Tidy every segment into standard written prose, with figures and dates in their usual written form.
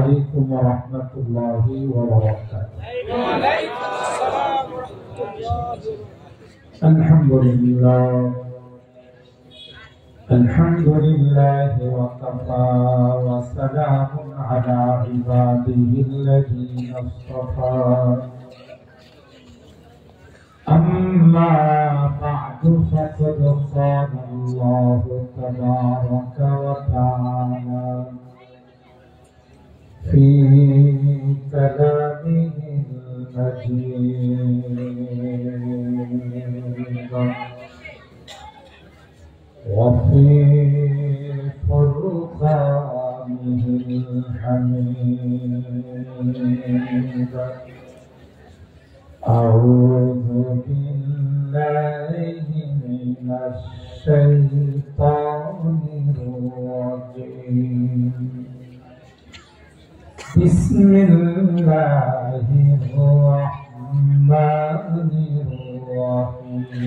عليكم ورحمة الله وبركاته. وعليكم السلام ورحمة الله. الحمد لله وكفى وسلام على عباده الذين اصطفى. أما بعد فقد قال الله تبارك وتعالى في كلامه المجيد وفي فرقانه الحميد. أعوذ بالله من الشيطان الرجيم. بسم الله الرحمن الرحيم.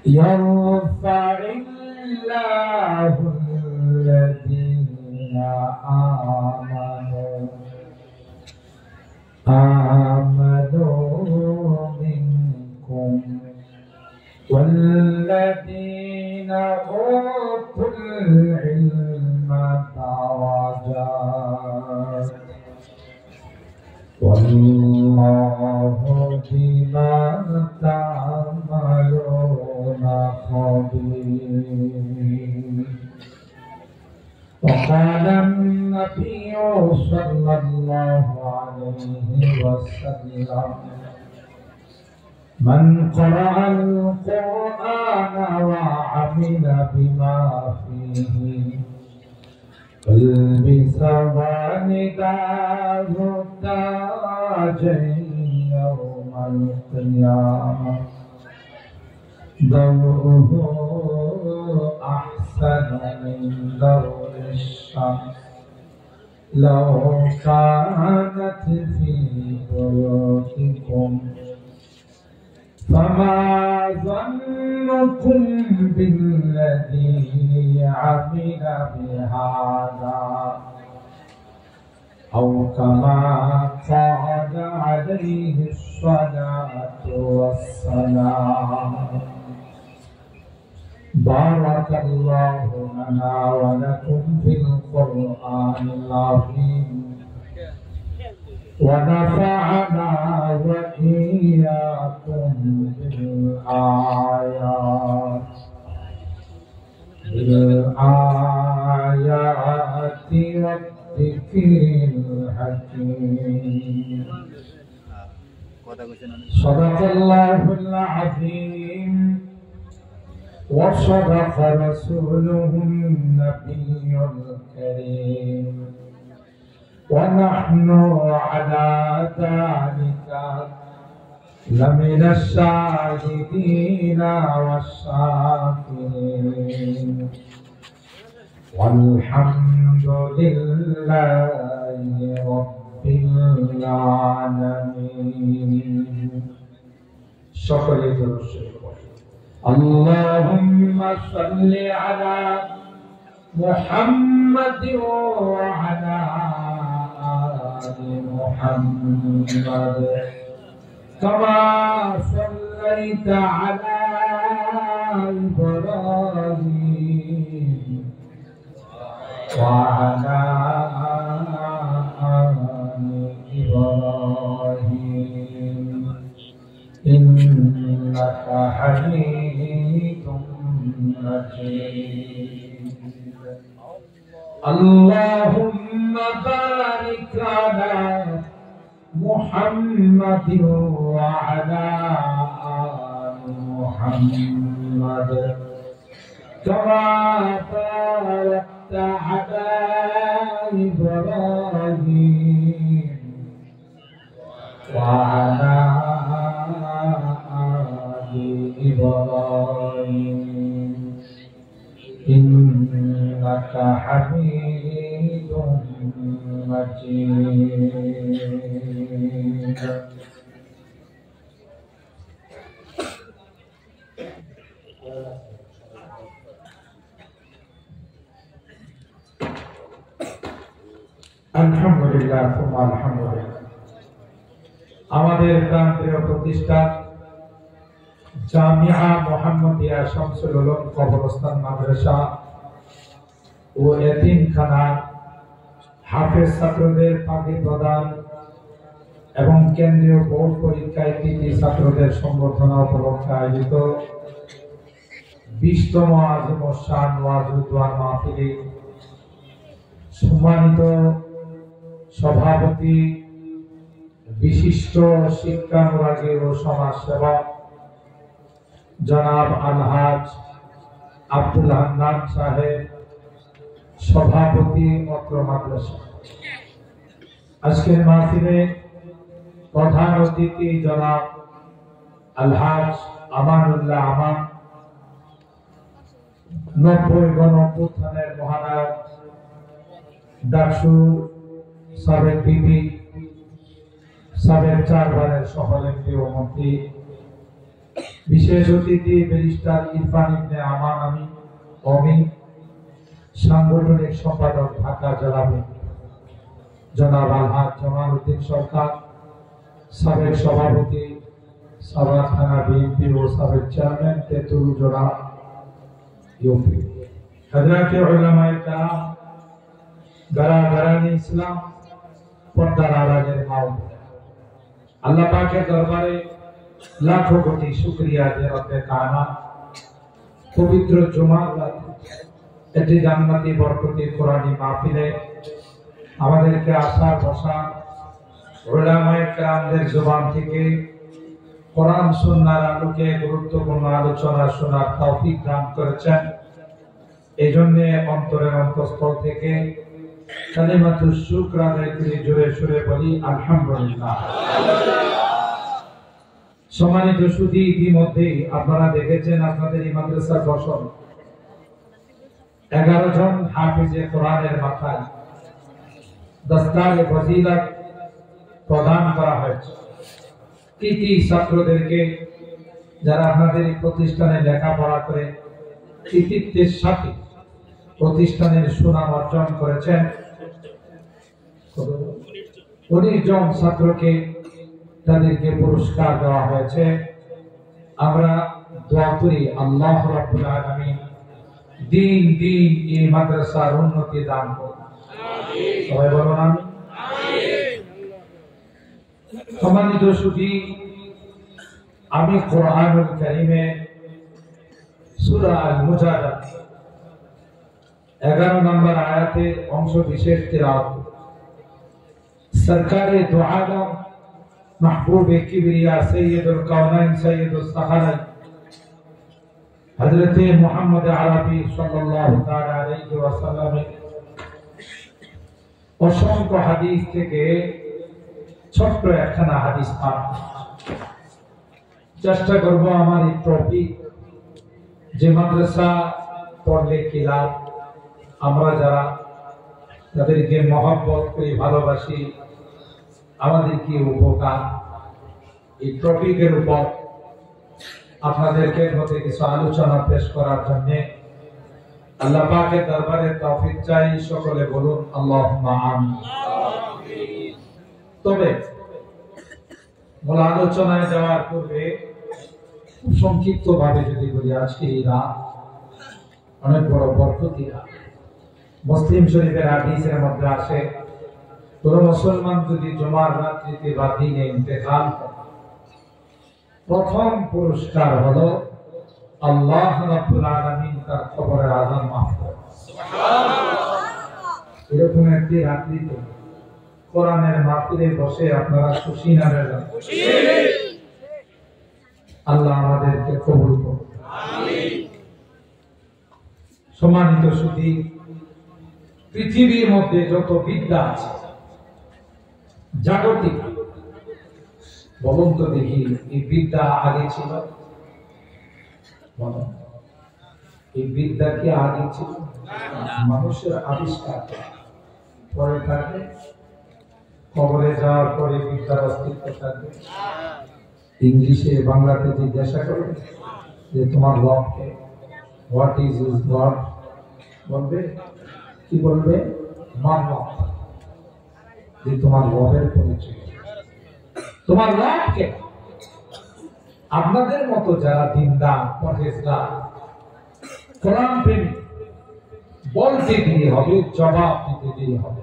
يرفع الله الذين آمنوا منكم والذين أوتوا العلم درجات والله بما تعملون خبير. وقال النبي صلى الله عليه وسلم من قرأ القرآن وعمل بما فيه فالبس والداه تاجين يوم القيامة ضوءه أحسن من ضوء الشمس لو كانت في بيوتكم. فما ظنكم بالذي عمل بهذا أو كما قال عليه الصلاة والسلام. بارك الله لنا ولكم في القرآن العظيم ونفعنا وإياكم بالآيات والذكر الحكيم. صدق الله العظيم وصدق رسوله النبي الكريم ونحن على ذلك لمن الشاهدين والشاكرين والحمد لله رب العالمين. সকলে اللهم صل على محمد وعلى آل محمد كما صليت على إبراهيم وعلى آل إبراهيم إنك حميد مجيد. اللهم بارك على محمد وعلى آل محمد كما باركت على إبراهيم وعلى آل إبراهيم إنك حميد مجيد. আলহামদুলিল্লাহ, আলহামদুলিল্লাহ। আমাদের প্রান্তীয় প্রতিষ্ঠান জামিয়া মুহাম্মদিয়া শামসুল উলুম কবরস্থান মাদ্রাসা ও এতিমখানা হাফেজ ছাত্রদের পাখি প্রদান এবং কেন্দ্রীয় বোর্ড পরীক্ষায় কৃতী ছাত্রদের সংবর্ধনা উপলক্ষে আয়োজিত 20তম আজিম শান ওয়াজুদ ওয়ান মাহফিলে সম্মানিত সভাপতি, বিশিষ্ট শিক্ষানুরাগী ও সমাজসেবক জনাব আলহাজ আব্দুল হান্নান সাহেব, সভাপতি অত্র মাদ্রাসা। আজকের মাহফিলে প্রধান অতিথি জনাব আলহাজ আমানুল্লাহ আমান, 90 গণঅভ্যুত্থানের মহানায়ক ডাকসু সাবেক বিপি, সাবেক 4 বারের সহলেন্দ্রী ও মন্ত্রী, বিশেষ অতিথি ব্যারিস্টার ইরফান ইবনে আমান আমি সাংগঠনিক সম্পাদক ঢাকা জেলা জনাব আলহাজ জামাল উদ্দিন সরকার, সাবেক সভাপতি সাভার থানা বিএনপি ও সাবেক চেয়ারম্যান তেতুল জোড়া ইউপি, হযরত উলামায়ে কেরাম, গারাগারানি ইসলাম, পর্দার আড়ালের মা ও বোনেরা, আল্লাহ পাকের দরবারে লাখো কোটি শুকরিয়া যে রব্বে কায়নাত পবিত্র জুমার রাতে এটি জান্নাতি বরকতি কোরআনী মাহফিলে আমাদেরকে আসার বসা উলামায়ে কেরামদের জবান থেকে কোরআন সুন্নাহর আলোকে গুরুত্বপূর্ণ আলোচনা শোনার তৌফিক দান করেছেন। এই জন্য অন্তরের অন্তঃস্থল থেকে কালিমাতুশ শুকর আদায় করে জোরে সুরে বলি আলহামদুলিল্লাহ। সম্মানিত সুধী, ইতিমধ্যেই আপনারা দেখেছেন আপনাদের এই মাদ্রাসার বসন 11 জন হাফেজে কোরআনের মাথায় দস্তারে ফজিলত প্রদান করা হয়েছে। কৃতী ছাত্রদেরকে যারা আপনাদের এই প্রতিষ্ঠানে লেখাপড়া করে কৃতিত্বের সাথে প্রতিষ্ঠানের সুনাম অর্জন করেছেন, 19 জন ছাত্রকে তাদেরকে পুরস্কার দেওয়া হয়েছে। আমরা দোয়া করি আল্লাহ রাব্বুল আলামিন দিন দিন এই মাদ্রাসার উন্নতি দান করুন। আমিন। সবাই বলুন আমিন। সম্মানিত সুধী, আমি কোরআনুল কারীমে সূরা আল-মুজাদালা 11 নম্বর আয়াতে অংশ বিশেষ তেলাওয়াত করব। সরকারে দো আলম महबूब किबरिया सैयदुल कौनैन सैयदुस सहारा हजरत मोहम्मद अरबी सल्लल्लाहु ताआला अलैहि ওয়াসাল্লাম অসংখ্য হাদিস থেকে ছোট্ট একখানা হাদিস পাঠ চেষ্টা করব। আমার এই টপিক যে মাদ্রাসা পড়লে কি লাভ, আমরা যারা তাদেরকে মহব্বত করি, ভালোবাসি, আমাদের কি উপকার, এই টপিকের উপর আপনাদেরকে মধ্যে কিছু আলোচনা পেশ করার জন্য আল্লাহ পাকের দরবারে তৌফিক চাই। সকলে বলুন আল্লাহুম্মা আমিন। তবে মূল আলোচনায় যাওয়ার পূর্বে সংক্ষিপ্ত ভাবে যদি বলি, আজকে এই রাত অনেক বড় বরকতি রাত। মুসলিম শরীফের হাদিসের মধ্যে আসে, কোন মুসলমান যদি জুমার রাত্রিতে বা দিনে ইন্তেকাল করে, প্রথম পুরস্কার হলো আল্লাহ রাব্বুল আলামিন তার কবরের আযাব মাফ করে। সুবহানাল্লাহ। এরকম একটি রাত্রিতে কোরআনের মাহফিলে বসে আপনারা খুশি না বেজার? খুশি। আল্লাহ আমাদেরকে কবুল করুন। আমিন। সম্মানিত সুধী, পৃথিবীর মধ্যে যত বিদ্যা আছে জাগতিক, বলুন তো দেখি, এই বিদ্যা আগে ছিল? এই বিদ্যা কি আগে ছিল? মানুষের আবিষ্কার পরে থাকবে, কবরে যাওয়ার পরে বিদ্যার অস্তিত্ব থাকবে। ইংলিশে বাংলাতে জিজ্ঞাসা করবে যে তোমার লবকে, হোয়াট ইজ ইজ গড, বলবে কি? বলবে মানব। যে তোমার রবের পরিচয়, তোমার রবকে। আপনাদের মতো যারা দিনদার, পরহেজগার, কোরআন প্রেমী, বলতে দিয়ে হবে, জবাব দিতে দিয়ে হবে।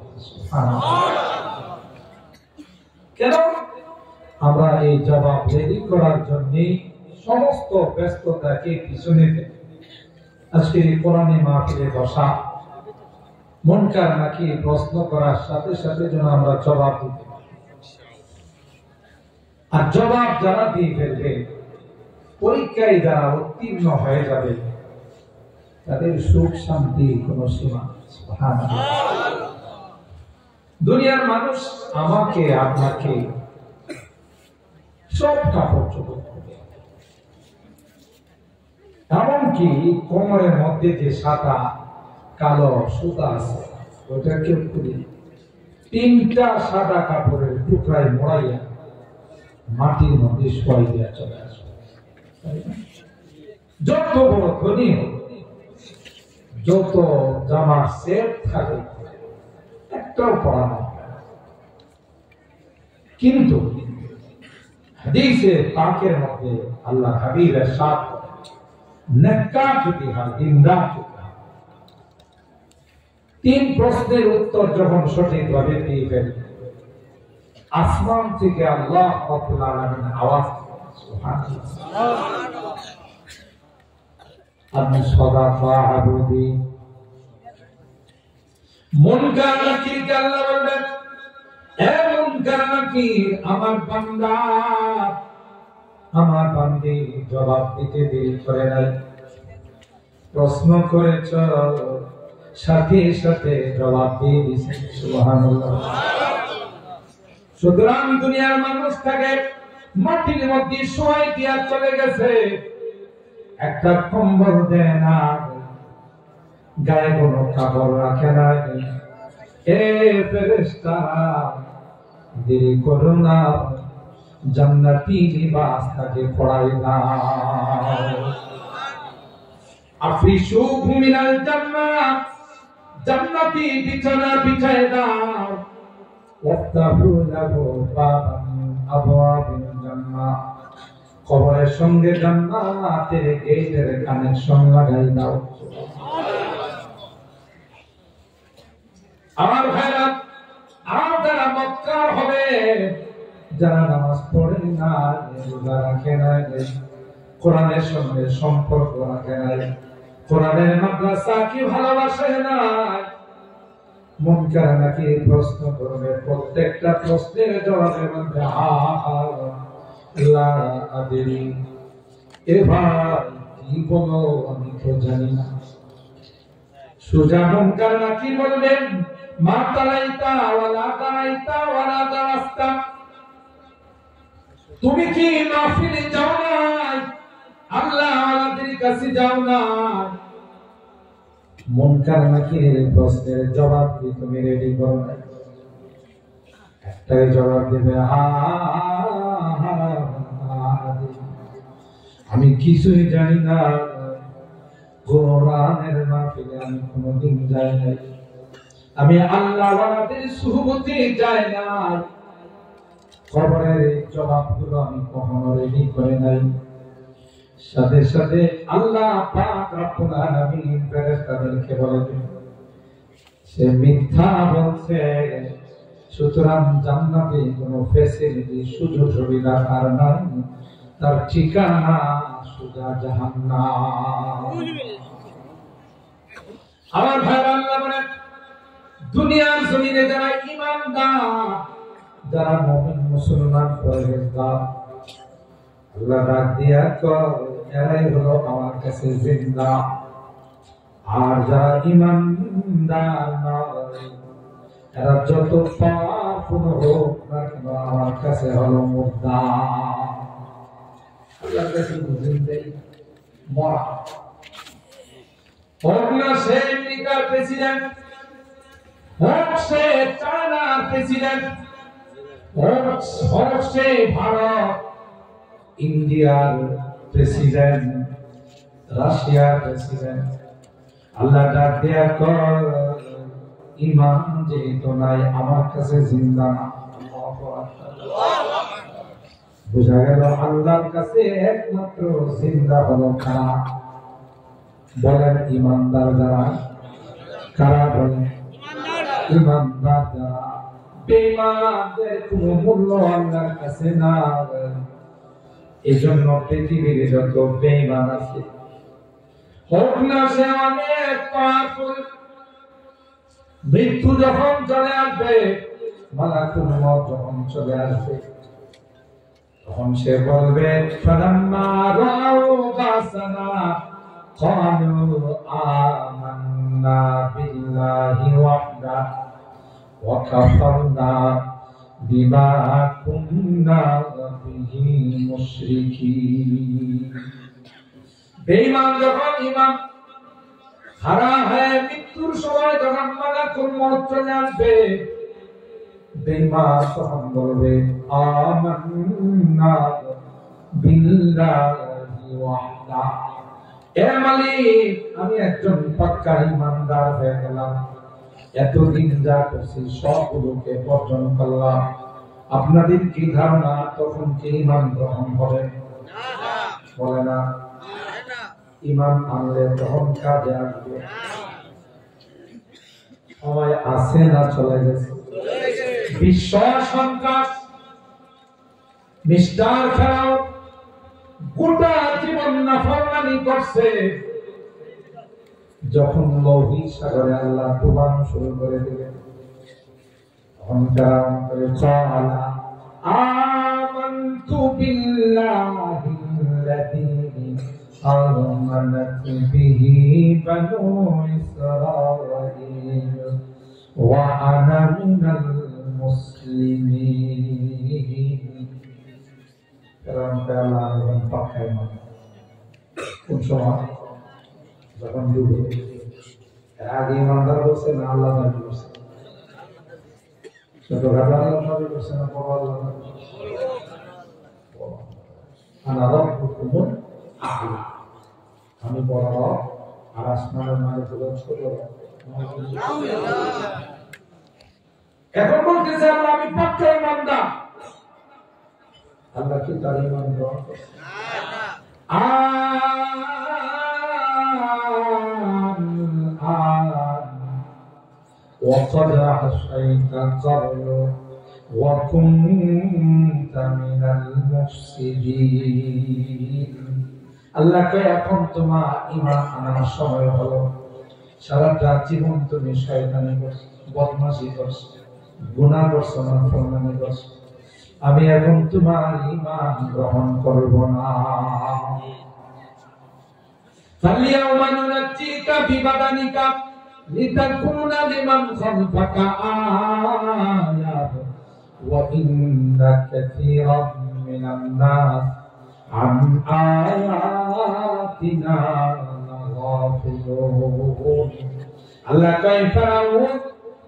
কেন? আমরা এই জবাব রেডি করার জন্য সমস্ত ব্যস্ততাকে পিছনে ফেলে আজকে কোরআনে মাহফিলে বসা, মুনকার নাকির প্রশ্ন করার সাথে সাথে যেন আমরা জবাব দিতে পারি। আর জবাব যারা দিয়ে ফেলবে, পরীক্ষায় যারা উত্তীর্ণ হয়ে যাবে, তাদের সুখ শান্তি কোন সীমা নেই। সুবহানাল্লাহ। দুনিয়ার মানুষ আমাকে আপনাকে সব কাপড় চোপড় করে, এমনকি কোমরের মধ্যে যে সাদা কালো সুতা আছে ওটা কেউ খুলে 3টা সাদা কাপড়ের টুকরায় মোড়াইয়া মাটির মধ্যে শোয়াই দেওয়া চলে আসবে। যত বড় ধনী হোক, যত জামার সেট থাকে, একটাও পড়ানো, কিন্তু হাদিসে পাকের মধ্যে আল্লাহ হাবিব ইরশাদ করেন, নেককার যদি হয়, দিনদার যদি হয়, 3 প্রশ্নের উত্তর যখন সঠিকভাবে দিয়ে ফেলবে, আসমান থেকে আল্লাহ রাব্বুল আলামিন আওয়াজ দেন, সুবহানাল্লাহ, আপনি সাদাকা আবুদি। মুনকার নাকিরকে আল্লাহ বলবেন, এ মুনকার নাকির, আমার বান্দা, আমার বান্দি জবাব দিতে দেরি করে নাই, প্রশ্ন করেছ, সাথে সাথে জবাব দিয়ে দিয়েছে। সুবহানাল্লাহ। সুতরাং দুনিয়ার মানুষ তাকে মাটির মধ্যে শোয়াই দিয়া চলে গেছে, একটা কম্বল দেয় না, গায়ে কোনো কাপড় রাখে না। এ ফেরেশতারা, দেরি করো না, জান্নাতি লিবাস তাকে পরাই দাও। আফরিশুহু মিনাল জান্নাহ, জান্নাতি বিছানা বিছায় দাও। ওয়াফতাহু লাহু বাবান মিন আবওয়াবিল জান্নাহ, কবরের সঙ্গে জান্নাতের গেটের কানেকশন লাগাই দাও। আমার ভাইরা, আর যারা মক্কার হবে, যারা নামাজ পড়ে না, রোজা রাখে না, কোরআনের সঙ্গে সম্পর্ক রাখে না, কোরআনের মাদ্রাসা কি ভালোবাসে না, মুনকার নাকির প্রশ্ন করবে, প্রত্যেকটা প্রশ্নের জবাবে বলবে লা আদরি, এ ভাই কি বলো আমি তো জানি না। সুজা মুনকার নাকির বলবেন, মা তালাইতা ওয়ালা তালাইতা ওয়ালা দারাস্তা, তুমি কি মাহফিলে যাও না, আল্লাহ ওয়ালাদের কাছে যাও না? মুনকার নাকিরের প্রশ্নের জবাব কি তুমি রেডি করো না? একটাই জবাব দেবে, আমি কিছুই জানি না, কোরআনের মাহফিলে আমি কোনোদিন যাই নাই, আমি আল্লাহ ওয়ালাদের সুহবতে যাই না, কবরের জবাবগুলো আমি কখনো রেডি করে নাই। সাথে সাথে আল্লাহ পাক রব্বুল আলামিন ফেরেশতাদেরকে বলে দেন, সে মিথ্যা বলছে, সুতরাং জান্নাতে কোনো ফ্যাসিলিটি, সুযোগ সুবিধা তার নাই, তার ঠিকানা সোজা জাহান্নাম। আমার ভাইরা, আল্লাহ বলেন, দুনিয়ার জমিনে যারা ঈমানদার, যারা মুমিন মুসলমান পরহেজগার, আল্লাহ ডাক দিয়া কয়, এরাই হলো আমার কাছে জিন্দা। আর যারা ঈমানদার নয়, এরা যত পাওয়ারফুল হোক না কেন, আমার কাছে হলো মুর্দা। আল্লাহর কাছে জিন্দাই মরা। হোক না সে আমেরিকার প্রেসিডেন্ট, হোক সে চায়নার প্রেসিডেন্ট, হোক সে ভারত, ইন্ডিয়ার প্রেসিডেন্ট, রাশিয়ার প্রেসিডেন্ট, আল্লাহ ডাক দেয়া কর, ঈমান যেহেতু নাই আমার কাছে জিন্দা না। বুঝা গেল আল্লাহর কাছে একমাত্র জিন্দা হলো কারা? বলেন ঈমানদার যারা। কারা বলেন? ঈমানদার যারা। বেঈমানদের কোনো মূল্য আল্লাহর কাছে না। এজন্য পৃথিবীর যত বেঈমান আছে হোক না সে অনেক পাওয়ারফুল, মৃত্যু যখন চলে আসবে, মালাকুল মউত যখন চলে আসবে, তখন সে বলবে ফালাম্মা রাউ বাসানা ক্বালু আমান্না বিল্লাহি ওয়াহদা ওয়া কাফারনা বিমা কুননা বিহি মুশরিকিন। বেঈমান যখন ঈমান হারা হয়ে মৃত্যুর সময় যখন মালাকুল মউত চলে আসবে, বেঈমান তখন বলবে আমান্না বিল্লাহি ওয়াহদা, এ মালিক আমি একজন পাক্কা ঈমানদার হয়ে গেলাম, এতদিন যা করছি সবগুলোকে বর্জন করলাম। আপনাদের কি ধারণা তখন কি ঈমান গ্রহণ হবে? বলে না। ঈমান আনলে তখন কাজে আসবে। সময় আছে না চলে গেছে? বিশ্ব সন্ত্রাস মিস্টার ফেরাও গোটা জীবন নাফরমানি করছে, যখন লোহিত সাগরে আল্লাহ তুফান শুরু করে দিলেন, তখন ফেরাও করে চালা আমানতু বিল্লাহি আল্লাযী আমানাত বিহি বানু ইসরাঈল ওয়া আনা মিনাল মুসলিমিন। ফেরাও আল্লাহ পাঠায় না কোন সময়? যখন ডুবে। আগে ইমানদার বলছে না আল্লাহ দাবি করছে? ছোটখাটো আল্লাহ দাবি করছে না বড় আল্লাহ দাবি করছে? আনা রাব্বুকুমুল আ'লা, আমি বড় রব, আর আসমানের মালিক হলো ছোট রব। এখন বলতেছে আল্লাহ আমি পাক্কা ইমানদার। আল্লাহ কি তার ইমান গ্রহণ করছে? وقد عصيت قبل وكنت من المفسدين। আল্লাহ কয় এখন তোমার ঈমান আনার সময় হলো। সারাটা জীবন তুমি শয়তানি করছো, বদমাশি করছো, গুনাহ করছো, নাফরমানি করছো, আমি এখন তোমার ঈমান গ্রহণ করব না। ফালিয়াউমা নুনাজ্জিকা বিবাদানিকা লিতাকুনা লিমান খালফাকা আয়াত ওয়া ইন্না কাসীরাম মিনান নাস আন আয়াতিনা লাগাফিলুন। আল্লাহ কয় ফেরাউন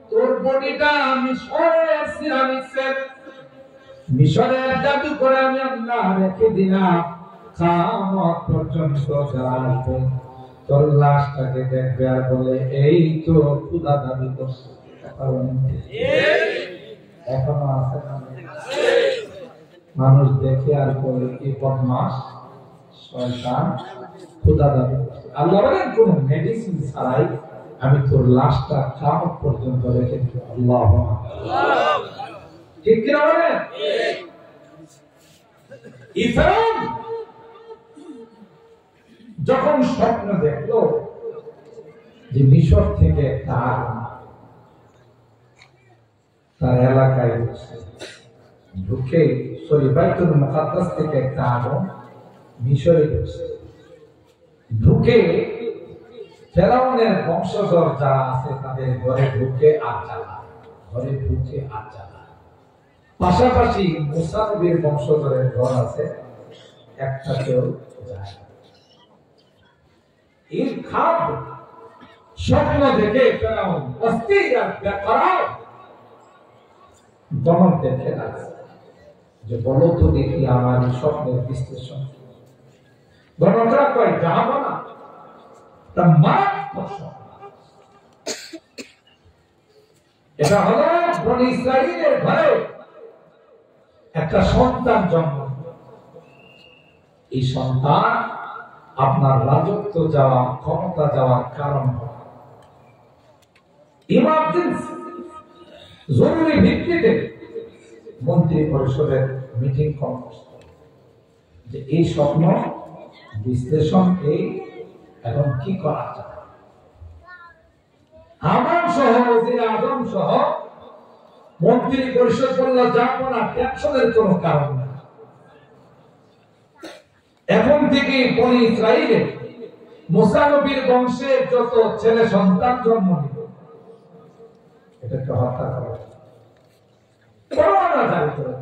তোর বডিটা মিশরের সিরামিক্সের, মিশরের জাদু করে আমি আল্লাহ রেখে দিলাম, কিয়ামত পর্যন্ত যারা আসবে তোর লাশটাকে দেখবে আর বলে এই তো খোদা দাবি করছে। এখনো আছে না? মানুষ দেখে আর বলে কি বদমাশ শয়তান খোদা দাবি করছে। আল্লাহ বলেন কোন মেডিসিন ছাড়াই আমি তোর লাশটা কিয়ামত পর্যন্ত রেখে দিব। আল্লাহু আকবার। ঠিক কি না বলেন? ইফরান যখন স্বপ্ন দেখলো যে মিশর থেকে তার এলাকায় ঢুকে বাইতুল মুকাদ্দাস থেকে একটা আগুন মিশরে ঢুকছে, ঢুকে ফেরাউনের বংশধর যারা আছে তাদের ঘরে ঢুকে আর জ্বালায়, ঘরে ঢুকে আর জ্বালায়। পাশাপাশি মুসা নবীর বংশধরের ঘর আছে, একটাতেও যায়। এই খাব স্বপ্ন দেখে ফেরাউন অস্থির আর বেকরার দমন দেখে লাগছে যে বলো তো দেখি আমার স্বপ্নের বিশ্লেষণ। গণকরা কয় যাবো না, তা মারাত্মক স্বপ্ন। এটা হলো বনি ইসরাইলের ঘরে একটা সন্তান জন্ম। এই সন্তান আপনার রাজত্ব যাওয়া, ক্ষমতা যাওয়ার কারণ হয়। ইমার্জেন্সি জরুরি ভিত্তিতে মন্ত্রী পরিষদের মিটিং কনফারেন্স যে এই স্বপ্ন বিশ্লেষণ এই এখন কি করা যায়। হামান সহ ওজির আজম সহ মন্ত্রী পরিষদ বলল যাবো না, টেনশনের কোনো কারণ নেই। এখন থেকে বনি ইসরাইলে মুসা নবীর বংশের যত ছেলে সন্তান জন্ম নিল এটাকে হত্যা করা জারি করে।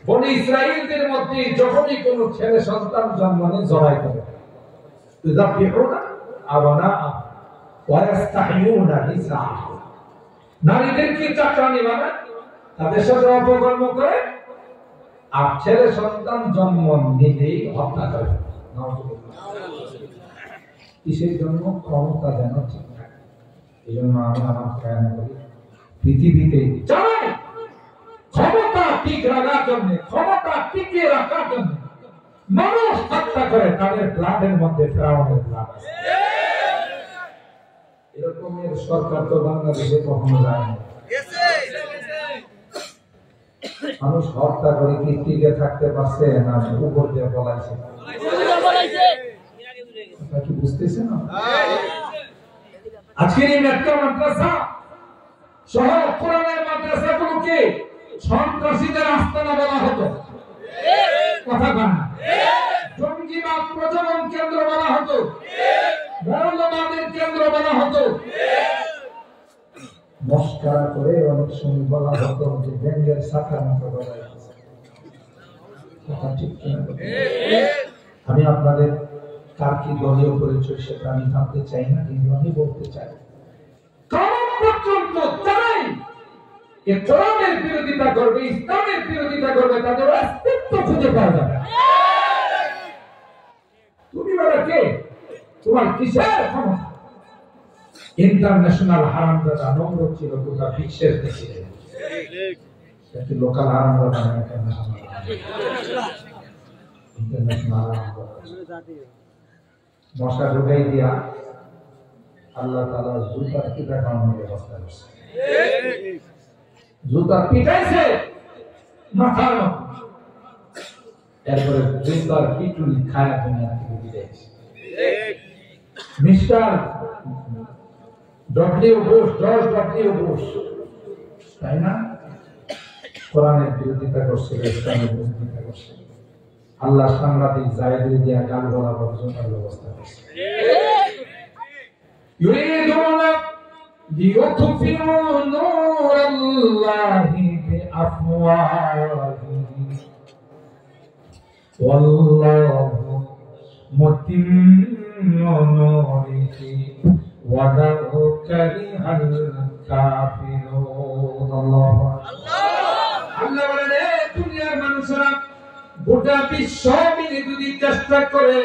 বনি ইসরাইলদের মধ্যে যখনই কোন ছেলে সন্তান জন্ম নেয় জবাই করে। নারীদেরকে চাকরানি বানায়, তাদের সাথে অপকর্ম করে, আর ছেলে সন্তান জন্ম নিলেই হত্যা করে। কিসের জন্য? ক্ষমতা যেন ঠিক থাকে। এই জন্য আমি আমার প্রয়াণ করি পৃথিবীতে ক্ষমতা ঠিক রাখার জন্য, ক্ষমতা টিকিয়ে রাখার জন্য মানুষ হত্যা করে, তাদের ব্লাডের মধ্যে ফেরাউনের ব্লাড আছে। এরকমের সরকার তো বাংলাদেশে কখনো যায় না। মানুষ হত্যা করে কি টিকে থাকতে পারছে না উপর দিয়ে বলাইছে? কি বুঝতেছে না? আজকের এই একটা মাদ্রাসা সহ কোরআনের মাদ্রাসাগুলোকে সন্ত্রাসীদের আস্তানা বলা হতো, কথা বলেন না। জঙ্গিবাদ প্রজনন কেন্দ্র বলা হতো, মৌলবাদের কেন্দ্র বলা হতো। মস্করা করে অনেক সময় বলা হতো যে ব্যাঙ্গের শাখার মতো বলা হয়েছে। আমি আপনাদের কার কি দলীয় পরিচয় সেটা আমি জানতে চাই না, কিন্তু আমি বলতে চাই কারণ পর্যন্ত যারাই এ কোরআনের বিরোধিতা করবে, ইসলামের বিরোধিতা করবে, তাদের অস্তিত্ব খুঁজে পাওয়া যাবে। তুমি বলো কে? তোমার কিসের ক্ষমতা? ইন্টারন্যাশনাল হারামজাদা নমরুদ ছিল গোটা বিশ্বের দেশে, কিন্তু লোকাল হারামজাদা না, ইন্টারন্যাশনাল হারামজাদা। মশা ঢুকাই দিয়া আল্লাহ তাআলা জুতার পিটা খাওয়ানোর ব্যবস্থা করছে। জুতা পিটাইছে মাথার মধ্যে, এরপরে জুতার পিটুনি খায়া দুনিয়া থেকে বিদায়ছে। Mister W Bush, George W Bush, তাই না? কোরআনের বিরোধিতা করছে, ইসলামের বিরোধিতা করছে। আল্লাহ সাংঘাতিক জায়গা দিয়া গান বরাবর জোটার ব্যবস্থা করছে। ইউরিদুনা লিইউতফিউ নূরাল্লাহি বিআফওয়াহিহিম ওয়াল্লাহু মুতিম্মু নূরিহি ওয়া লাউ কারিহাল কাফিরুন। আল্লাহ বলে দুনিয়ার মানুষরা গোটা বিশ্ব মিলে যদি চেষ্টা করে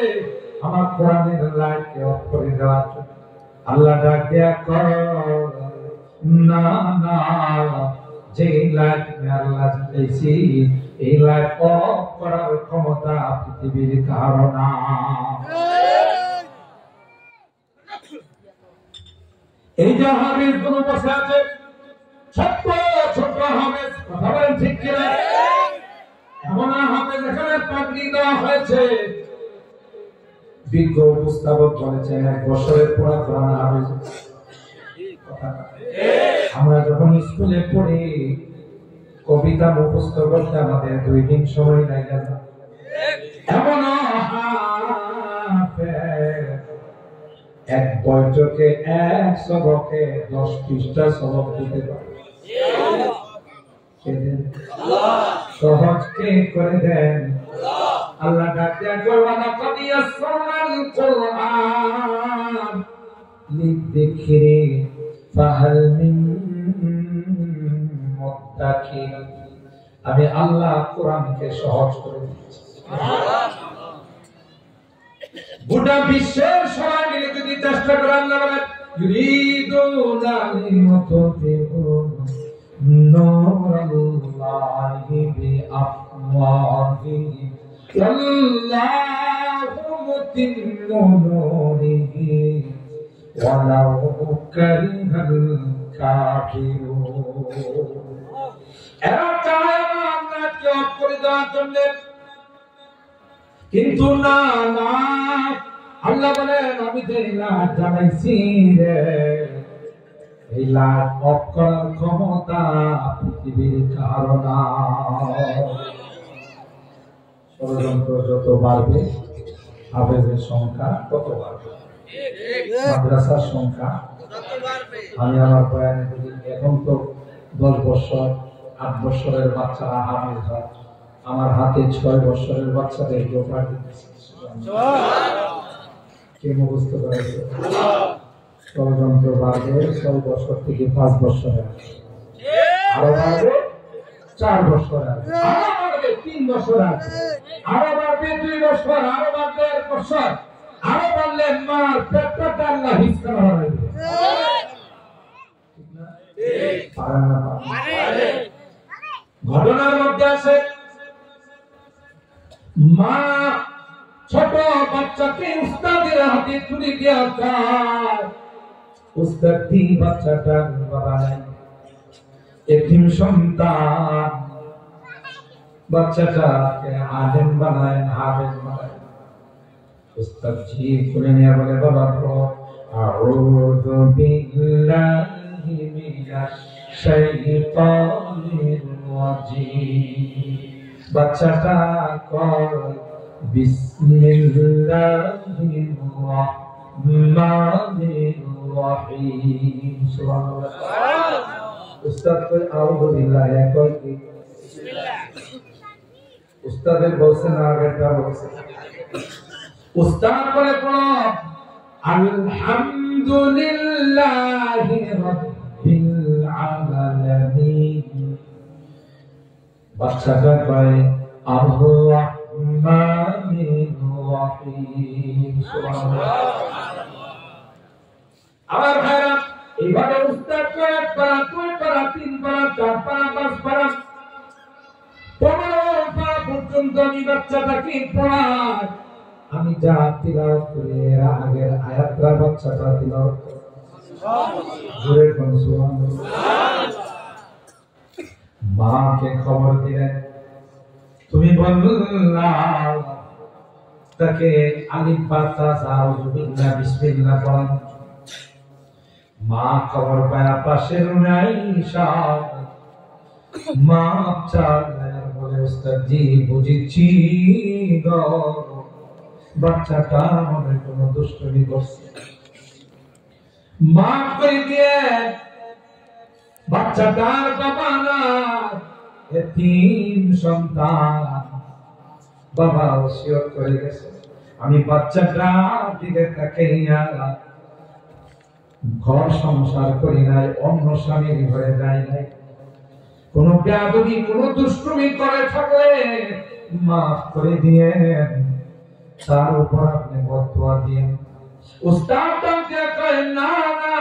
আমার কোরআনের লাইটকে অফ করে দেওয়ার জন্য, আল্লাহ ডাক দেয়া কর না না, যে লাইট আল্লাহ দিয়েছি এই লাইট অফ করার ক্ষমতা পৃথিবীর কারো না। এই যে হাফেজ গুলো বসে আছে, ছোট্ট ছোট্ট হাফেজ, কথা বলেন ঠিক কিনা? এমন হাফেজ এখানে পাগড়ি দেওয়া হয়েছে, বিজ্ঞ উপস্থাপক বলেছেন 1 বছরের পড়া কোরআন হাফেজ। আমরা যখন স্কুলে পড়ি কবিতা মুখস্থ করতে আমাদের 2 দিন সময় লাগে না। এমন হাফেজ এক বৈঠকে 1 সবকে 10 পৃষ্ঠা সবক দিতে পারে। সহজ কে করে দেন? আল্লাহ ডাকে কোরআন কদিয়াসসাল কোরআন লিযিকরি ফাহাল মিন মুত্তাকিন। আমি আল্লাহ কোরআনকে সহজ করে দিয়েছি। গোটা বিশ্বের সবাই মিলে যদি চেষ্টা করে, আল্লাহ বলেন ইউরিদুনা লিইউতফিউ নূরুল্লাহি বিআফওয়াহিহি আল্লাহু মুতিম্মু নূরিহি ওয়ালাউ কারিহাল কাফিরুন। এরা চায় আল্লাহকে অফ করে দেওয়ার জন্য, কিন্তু না না, আল্লাহ বলেন আমি যে লাট জানাইছি রে, এই লাট অফ করার ক্ষমতা পৃথিবীর কারো নাই। ষড়যন্ত্র যত বাড়বে হাফেজের সংখ্যা তত বাড়বে, মাদ্রাসার সংখ্যা তত বাড়বে। আমি আমার বয়ানে বলি, এখন তো 10 বছর 8 বছরের বাচ্চারা হাফেজ হয়, আমার হাতে 6 বছরের বাচ্চাদের দোকান দিতেছে। কে মুখস্থ করেছে? ষড়যন্ত্র বাড়বে 6 বছর থেকে 5 বছরে, আরো বাড়বে 4 বছরে, আরো বাড়বে 3 বছর, আরো বাড়বে 2 বছর, আরো বাড়বে 1 বছর, আরো বাড়লে মার পেটটা আল্লাহ হিস করা হবে। ঠিক না? পারে না পারে। ঘটনার মধ্যে আছে মা ছোট বাচ্চাকে উস্তাদের হাতে তুলে দেওয়া যায়, উস্তাদ দিয়ে বাচ্চাটা বাবা নাই, এতিম সন্তান, বাচ্চাটাকে আলেম বানায়, হাফেজ বানায়। উস্তাদ জি করে নিয়ে বলে, বাবা পড়ো আউযু বিল্লাহি মিনাশ শাইতানির রাজিম। বাচ্চাটা কর বিসমিল্লাহির রাহমানির রাহিম। সুবহানাল্লাহ। উস্তাদ কই আউযু বিল্লাহি, কই কি বিসমিল্লাহ। উস্তাদের বলছে না, আগেরটা বলছে। উস্তাদ বলে পড়ো আলহামদুলিল্লাহি রাব্বিল আলামিন। বাচ্চাটা কয় আর-রাহমানির রাহিম। সুবহানাল্লাহ। আমার ভাইরা, এইভাবে উস্তাদ কয় 1 পারা 2 পারা 3 পারা 4 পারা 5 পারা 15 পারা পর্যন্ত আমি বাচ্চাটাকে পড়াই। আমি যা তিলাওয়াত করি এর আগের আয়াতটা বাচ্চাটা তিলাওয়াত করে। জোরে কোন সুবহানাল্লাহ। মাকে খবর দিলেন, তুমি বললা তাকে আলিফ বা তা আউযু বিল্লাহ বিসমিল্লাহ পড়ান। মা খবর পায় পাশের নাইশা, মা চালায় বলে, উস্তাদ জি বুঝেছি গো, বাচ্চাটা মনে কোনো দুষ্টুমি করছে, মাফ করে দিয়ে। বাচ্চাটার বাবা না, এতিম সন্তান, বাবা ওসিয়ত করে গেছে, আমি বাচ্চাটার দিকে তাকাইয়া ঘর সংসার করি নাই, অন্য স্বামীর ঘরে যাই নাই। কোন বেয়াদবি কোন দুষ্টুমি করে থাকলে মাফ করে দিয়ে, তার উপর আপনি বদদুয়া দিয়েন। উস্তাদ ডাকতে কয় না না,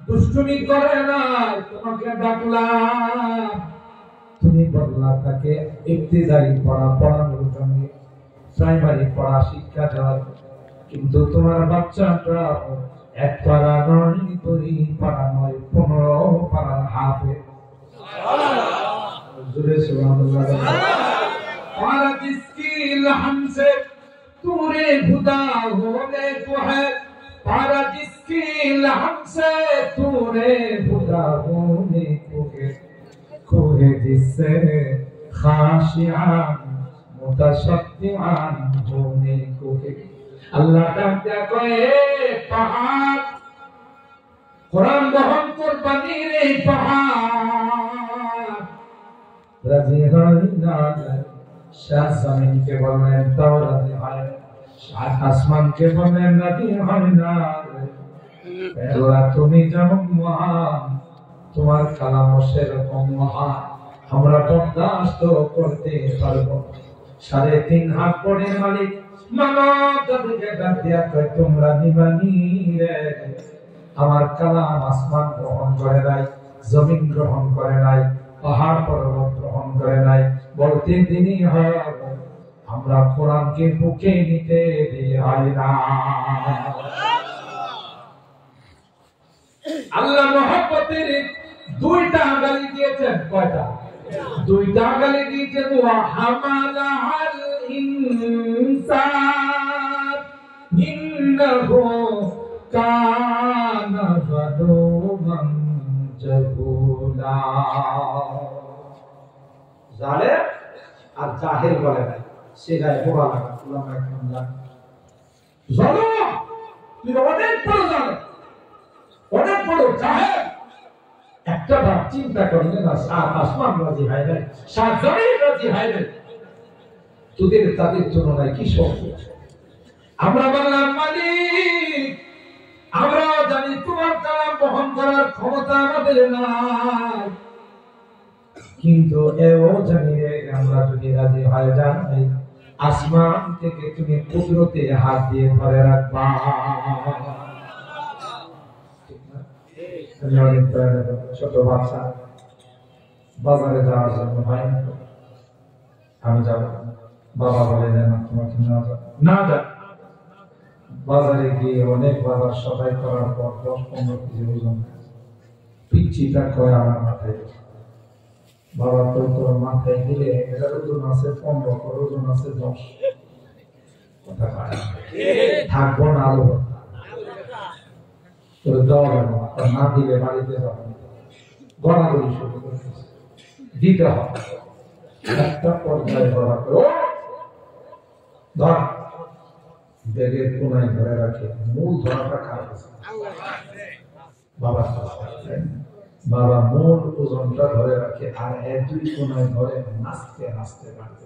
দুষ্টুমি করে না, তোমাকে ডাকলাম, তুমি বললা তাকে ইবতিদায়ী পড়া পড়ানোর জন্য, প্রাইমারি পড়া শিক্ষা দেওয়ার, কিন্তু তোমার বাচ্চাটা 1 পারা নয় 2 পারা নয় 15 পারা হাফেজ। সুবহানাল্লাহ। জোরে সুবহানাল্লাহ। और जिसकी लहन से तूने खुदा होने को है, और जिसकी लहन से तूने खुदा होने को है जिससे खाशियान मुतशद्दिआन होने को है। अल्लाह डाकता कोई पहाड़, कुरान बहन कुर्बानी रे पहाड़, রাজি হয় না। শাহ জামিনকে বলেন তাও রাজি হয়, শাহ আসমানকে বলেন রাজি হয় না। আল্লাহ তুমি যেমন মহান, তোমার কালামও সেরকম মহান, আমরা বরদাস্ত করতে পারবো। 3.5 হাত পড়ে মালিক মানব জাতিকে ডাক দিয়া কয়, তোমরা নিবানি রে, আমার কালাম আসমান গ্রহণ করে নাই, জমিন গ্রহণ করে নাই, পাহাড় পর্বত গ্রহণ করে নাই, বলতে দিনই হয় আমরা কোরআনকে বুকে নিতে হয় না। আল্লাহ মহব্বতের দুইটা গালি দিয়েছেন। কয়টা? দুইটা গালি দিয়েছেন। ওয়া হামালাল ইনসান ইন্নাহু কানা যালুমান জাহুলা। জালেম আর জাহেল বলে না, সে গায়ে পোড়া লাগা। উলামা একরাম জালেম, তুই অনেক বড় জালেম, অনেক বড় জাহেল। একটা বার চিন্তা করলে না, সাত আসমান রাজি হয় নাই, সাত জমিন রাজি হয় নাই, তোদের তাদের তুলনায় কি শক্ত। আমরা বললাম মালিক, আমরা জানি তোমার কালাম বহন করার ক্ষমতা আমাদের নাই, কিন্তু এও জানি রে আমরা যদি রাজি হয়ে যাই, আসমান থেকে তুমি কুদরতে হাত দিয়ে ধরে রাখবা। ছোট বাচ্চা বাজারে যাওয়ার জন্য ভাই আমি যাব, বাবা বলে না তোমাকে না যা। বাজারে গিয়ে অনেক বাজার সদাই করার পর 10-15 কেজি ওজন পিচ্ছিটা কয় আমার মাথায়। বাবা তো তোর মাথায় দিলে এটার ওজন আছে 15, তোর ওজন আছে 10, কথা থাকবো না আলো তোর দেওয়া যাবো না, দিলে বাড়িতে যাবো, গড়াগড়ি শুরু করতেছে, দিতে হবে। একটা পর্যায়ে ধরা করো, ধর ব্যাগের কোনায় ধরে রাখে, মূল ধরাটা খারাপ আছে। বাবা বাবা মূল ওজনটা ধরে রাখে, আর দুই কোনায় ধরে নাচতে নাচতে বাড়তে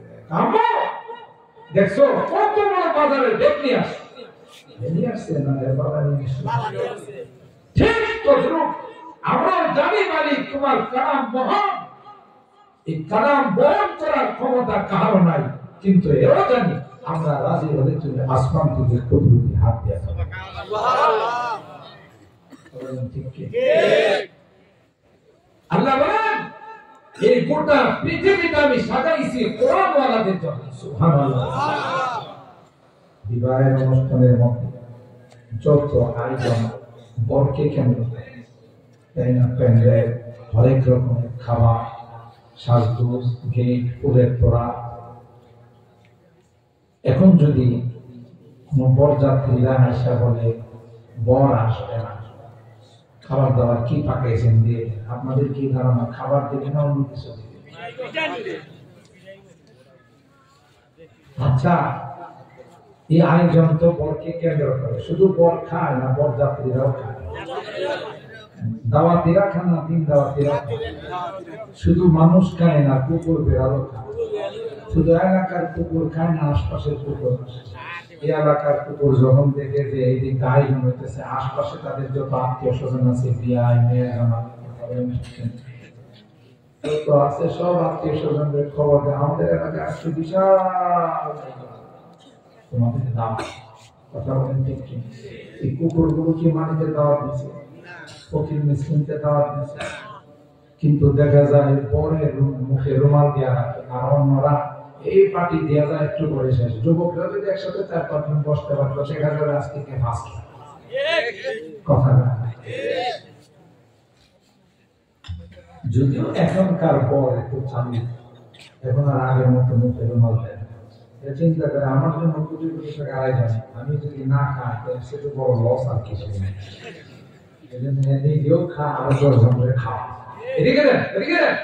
দেখছো কত বড় বাজারে ব্যাগ নিয়ে আসছে না বাবা নিয়ে আসছে। ঠিক তদ্রুপ আমরা জানি মালিক তোমার কালাম মহান, এই কালাম বহন করার ক্ষমতা কারো নাই, কিন্তু এও জানি আমরা রাজি হলে তুমি আসমান থেকে কুদরতি হাত দিয়ে যাবে। আল্লাহ বলেন এই গোটা পৃথিবীটা আমি সাজাইছি কোরআনওয়ালাদের জন্য। সুবহানাল্লাহ। বিবাহের অনুষ্ঠানের মধ্যে যত আয়োজন বরকে কেন্দ্র করে, তাই না, প্যান্ডেল, হরেক রকমের খাবার, সাজগোজ, গেট, ফুলের তোড়া। এখন যদি কোন বরযাত্রীরা আইসা বলে বর আসবে না, খাবার দাবার কি পাকাইছেন দিয়ে, আপনাদের কি ধারণা খাবার দেবে না অন্য কিছু দেবে? আচ্ছা, এই আয়োজন তো বরকে কেন্দ্র করে, শুধু বর খায় না, বরযাত্রীরাও খায়। দাওয়াতিরা খান না, তিন দাওয়াতিরা শুধু মানুষ খায় না, কুকুর বেড়ালও খায়। শুধু এলাকার কুকুর খায় না, আশপাশের কুকুর। এই এলাকার কুকুর যখন দেখে যে এই দিকে আয়োজন হইতেছে, আশপাশে তাদের যত আত্মীয় স্বজন আছে, বিয়াই মেয়ে তো আছে, সব আত্মীয় স্বজনদের খবর দেয় আমাদের এলাকায় আসছে বিশাল তোমাদের দাম। কথা বলেন ঠিক কি? এই কুকুরগুলো কি মাটিতে দাওয়াত দিচ্ছে, ফকির মিসকিনকে দাওয়াত দিচ্ছে, কিন্তু দেখা যায় পরে মুখে রুমাল দেওয়া রাখে, আর অন্যরা এই পার্টি দেওয়া যায় একটু করে শেষ। যুবকরা যদি একসাথে 4-5 জন বসতে পারতো, দেখা যাবে আজকে কে ফার্স্ট। কথা না, যদিও এখনকার পর একটু চালু, এখন আর আগের মতো মুখে রুমাল দেয়। চিন্তা করে আমার জন্য 20 টাকা আয়োজন, আমি যদি না খাই সেটা বড় লস আর কিছু নেই। নিজেও খা, আরো 10 জন করে খাওয়া। এদিকে দেন, এদিকে দেন,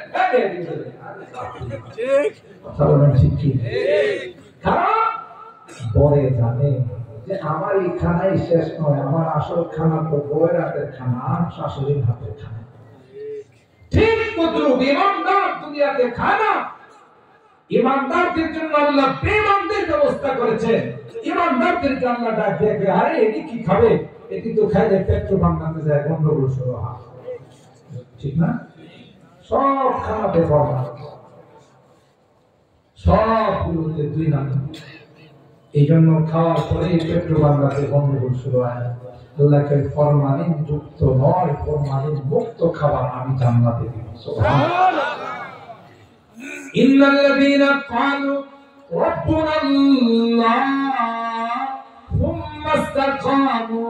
কথা বলেন ঠিক কি? কারণ বরে জানে যে আমার এই খানাই শেষ নয়, আমার আসল খানা তো বউয়ের হাতের খানা, শাশুড়ির হাতের খানা। ঠিক তদ্রুপ ইমানদার দুনিয়াতে খায় না, ইমানদারদের জন্য আল্লাহ বেঈমানদের ব্যবস্থা করেছেন। ইমানদারদেরকে আল্লাহ ডাক দিয়ে, আরে এটি কি খাবে, এটি তো খাইলে পেট্রো বাংলাতে যায়, গন্ডগোল শুরু হয়, ঠিক না? সব খানাতে ফরমান, সবগুলোতে 2 নাম। এই জন্য খাওয়ার পরে পেট্রো বাংলাতে গন্ডগোল শুরু হয়। আল্লাহকে ফরমালিন যুক্ত নয়, ফরমালিন মুক্ত খাবার আমি জান্নাতে দিব। সুবহানাল্লাহ। ইন্নাল্লাযীনা ক্বালু রাব্বুনা আল্লাহ সুম্মা ইসতাকামু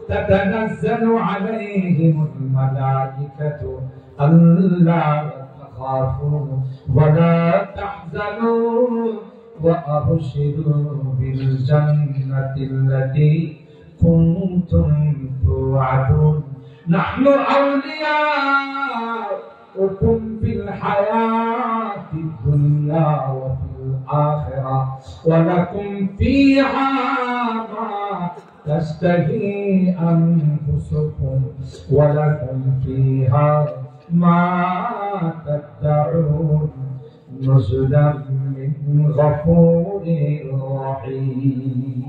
তাতানাজ্জালু আলাইহিমুল মালাইকাতু আল্লা তাখাফু ওয়া লা তাহজানু ওয়া আবশিরু বিল জান্নাতিল্লাতী كنتم توعدون نحن أولياؤكم في الحياة الدنيا وفي الآخرة ولكم فيها ما تشتهي أنفسكم ولكم فيها ما تدعون نزلا من غفور رحيم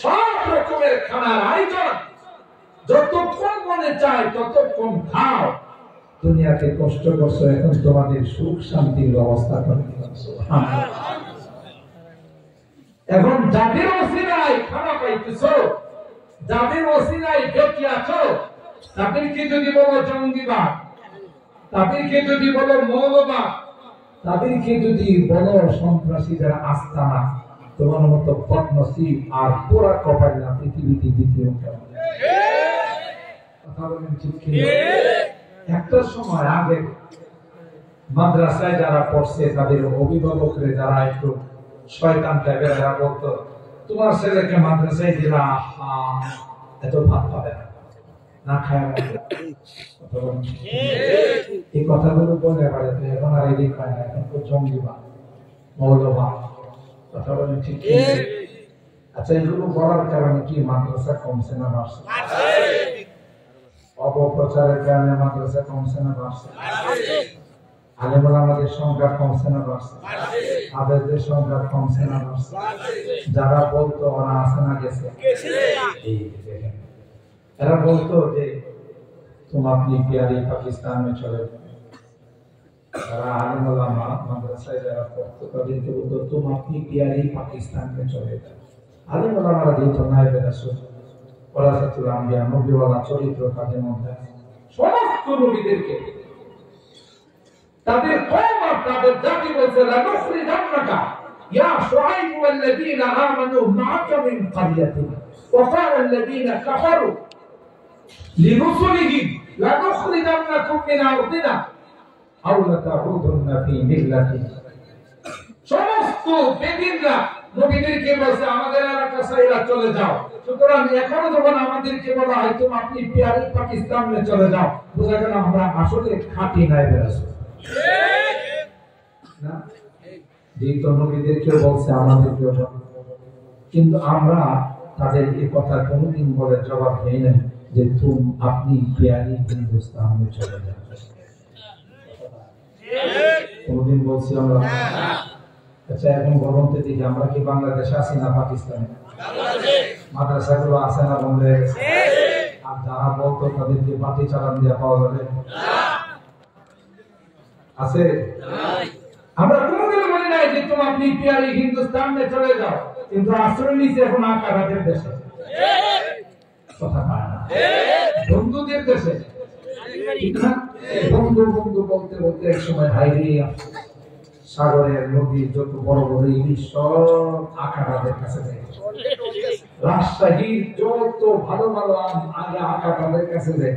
সব রকমের খানার আয়োজন যতক্ষণ মনে চায় ততক্ষণ খাও। দুনিয়াতে কষ্ট করছো, এখন তোমাদের সুখ শান্তির ব্যবস্থা করে দিলাম। এখন যাদের ওসিলায় খানা পাইতেছো, যাদের ওসিলায় বেঁচে আছো, তাদেরকে যদি বলো জঙ্গিবাদ, তাদেরকে যদি বলো মৌলবাদ, তাদেরকে যদি বলো সন্ত্রাসীদের আস্তানা, তোমার মতো বদনসিব আর পুরা কপাল না পৃথিবীতে দ্বিতীয় কেউ। কথা বলেন ঠিক কি? একটা সময় আগে মাদ্রাসায় যারা পড়ছে তাদের অভিভাবকরা যারা একটু শয়তান টাইপের এরা বলতো, তোমার ছেলেকে মাদ্রাসায় দিলা এত ভাত পাবে না, না খায়। এই কথাগুলো বলে বাড়িতে এখন আর এদিক পায় না, এখন তো জঙ্গিবাদ মৌলবাদ। কথা বলেন ঠিক। আচ্ছা, এগুলো বলার কারণে কি মাদ্রাসা কমছে না বাড়ছে? অপপ্রচারের কারণে মাদ্রাসা কমছে না বাড়ছে? আলেম ওলামাদের সংখ্যা কমছে না বাড়ছে? আবেদদের সংখ্যা কমছে না বাড়ছে? যারা বলতো ওরা আছে না গেছে? এরা বলতো যে तुम अपनी प्यारी पाकिस्तान में चले जाओ। आलिम उलमा मदरसा जरा पढ़ते कभी तो बोलते तुम अपनी प्यारी पाकिस्तान में चले जाओ। आलिम उलमा दी तो नायब रसूल ওয়ারাসাতুল আম্বিয়া নবীওয়ালা চরিত্র তাদের মধ্যে সমস্ত নবীদেরকে তাদের কওম আর তাদের জাতি বলছে লানুখরিজান্নাকা ইয়া শুআইব ওয়াল্লাযীনা আমানু মা'আকা মিন ক্বরিয়াতিনা ওয়া ক্বালা আল্লাযীনা কাফারু লিরুসুলিহিম লানুখরিজান্নাকুম মিন আরদিনা আও লাতাউদুন্না ফি মিল্লাতিনা। সমস্ত বেদিনরা নবীদেরকে বলছে আমাদের এলাকা ছেড়ে চলে যাও। সুতরাং এখনো যখন আমাদেরকে বলা হয় তুমি আপনি প্যারি পাকিস্তান মে চলে যাও, বোঝা গেল আমরা আসলে খাঁটি নাই বেরাসুল না। যেই তো নবীদেরকে বলছে আমাদেরকে, কিন্তু আমরা তাদের এই কথা কোনোদিন বলে জবাব দেই না যে তুমি আপনি প্যারি হিন্দুস্তান মে চলে যাও। কোনোদিন বলছি আমরা? আচ্ছা, এখন বলুন তো দেখি আমরা কি বাংলাদেশে আছি না পাকিস্তানে? মাদ্রাসাগুলো আছে না বন্ধ হয়ে গেছে? আর যারা বলতো তাদেরকে পাটি চালান দিয়ে পাওয়া যাবে আছে? আমরা কোনোদিন বলি নাই যে তুমি আপনি প্যারি হিন্দুস্তান মে চলে যাও, কিন্তু আশ্রয় নিচে এখন আকারাদের দেশে কথা পায় না, বন্ধুদের দেশে। বন্ধু বন্ধু বলতে বলতে এক সময় হাইরিয়া সাগরের নদীর যত বড় বড় ইলিশ সব আকারাদের কাছে যায়। রাজশাহীর যত ভালো ভালো আম আগে আকারাদের কাছে যায়।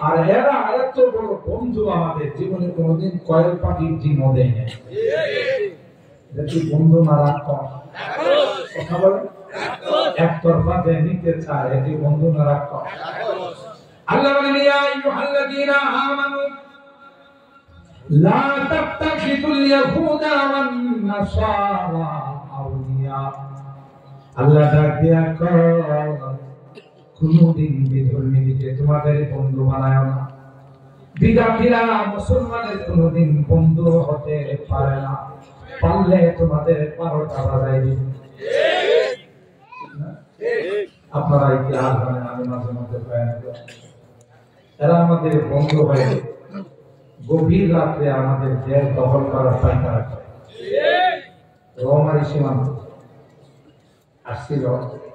আর এরা এত বড় বন্ধু আমাদের জীবনে কোনোদিন কয়েল পাখির ডিমও দেয় না। দেখি বন্ধু না রাগ কর কথা বলে একতরফা যে নিতে চায়, এটি বন্ধু না রাগ কর। আল্লাহ বলেন ইয়া আইয়ুহাল্লাযীনা আমানু লা তাত্তাখিযুল ইয়াহুদা ওয়ান নাসারা আউলিয়া। আল্লাহ ডাক দিয়া কয় কোনদিন বিধর্মীদেরকে তোমাদের বন্ধু বানায়ো না। বিদাতীরা মুসলমানের কোনদিন বন্ধু হতে পারে না, পারলে তোমাদের 12টা বাজাই দিবে। আপনারা ইতিহাস জানেন, আমি মাঝে মধ্যে বয়ান করি। এরা আমাদের বন্ধু হয়ে গভীর রাত্রে আমাদের দেশ দখল করার পায়তারা করে। রৌমারি সীমান্ত আসছিল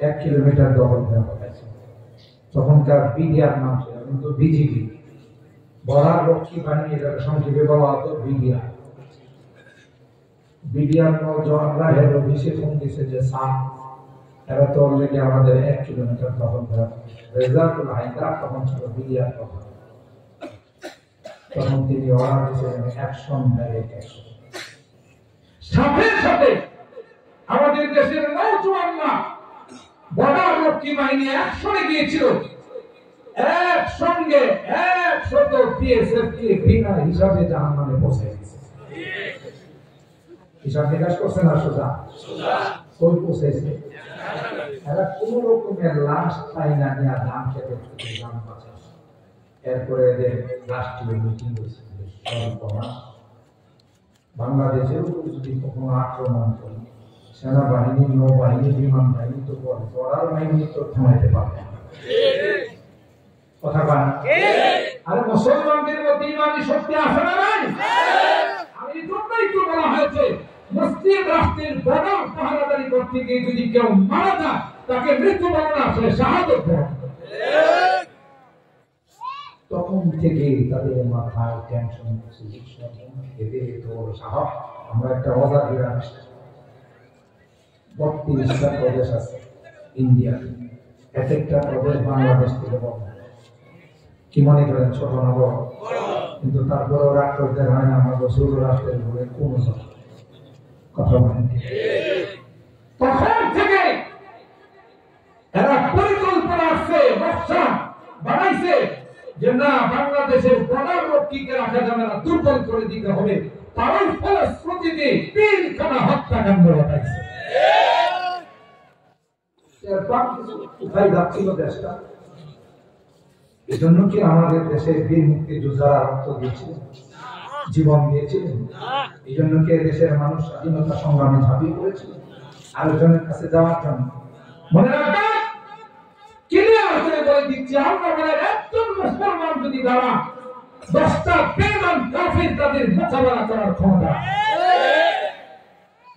1 কিলোমিটার দখল দেওয়া হয়েছে। তখনকার বিডিআর নাম ছিল, কিন্তু বিজিবি, বর্ডার রক্ষী বাহিনী, এটাকে সংক্ষেপে বলা হতো বিডিআর। বিডিআর নৌজওয়ানরা হেড অফিসে ফোন দিয়েছে যে স্যার, এরা তো অলরেডি আমাদের 1 কিলোমিটার দখল দেওয়া। রেজাল্টুল হায়দার তখন ছিল বিডিআর দখল। তখন তিনি অর্ডার দিয়েছিলেন অ্যাকশন, ডাইরেক্ট অ্যাকশন। সাথে সাথে আমাদের দেশের নৌজওয়ানরা বর্ডার রক্ষী বাহিনী অ্যাকশনে গিয়েছিল, একসঙ্গে 100 বিএসএফ কে বিনা হিসাবে জাহান্নামে পৌঁছে দিয়েছে। হিসাব নিকাশ করছে না সোজা কই পৌঁছেছে? এরা কোন রকমের লাশ পাই না নিয়ে দাম খেতে দাম বাঁচাচ্ছে। এরপরে এদের রাষ্ট্রীয় মিটিং হয়েছে, বাংলাদেশের উপর যদি কখনো আক্রমণ করি, সেনাবাহিনী, নৌবাহিনী, বিমান বাহিনী তো বর্ডার বাহিনী তো থামাইতে পারবে না। কথা বলেন, আরে মুসলমানদের মধ্যে ইমানি শক্তি আছে না নাই? আমি এই জন্যই তো বলা হয়েছে, মুসলিম রাষ্ট্রের বর্ডার পাহারাদারি করতে গিয়ে যদি কেউ মারা যায়, তাকে মৃত্যুবরণ আসলে শাহাদত বরণ। তখন থেকে তাদের মাথায় টেনশন, এদের তো সাহস। আমরা একটা অজাতির রাষ্ট্র, 32টা প্রদেশ আছে ইন্ডিয়া, এক একটা প্রদেশ বাংলাদেশ থেকে বড়। কি মনে করেন ছোট না বড়? কিন্তু তারপরেও রাগ করতে হয় না, আমাদের ছোট রাষ্ট্রের উপরে কোন কথা বলেন। তখন থেকে এরা পরিকল্পনা আছে, নকশা বানাইছে যে না, বাংলাদেশের বর্ডার রক্ষীকে রাখা যাবে না, দুর্বল করে দিতে হবে। তারই ফলশ্রুতিতে 3খানা হত্যাকাণ্ড ঘটাইছে। কোথায় যাচ্ছিল দেশটা? এজন্য কি আমাদের দেশের বীর মুক্তিযোদ্ধারা রক্ত দিয়েছিলেন, জীবন দিয়েছিলেন? এই জন্য কি দেশের মানুষ স্বাধীনতা সংগ্রামে ঝাঁপিয়ে পড়েছিলেন আরেকজনের কাছে যাওয়ার জন্য? মনে রাখবেন, ক্লিয়ার করে বলে দিচ্ছি, আমরা একজন মুসলমান যদি দাঁড়া 10টা বেঈমান কাফির তাদের মোকাবেলা করার ক্ষমতা।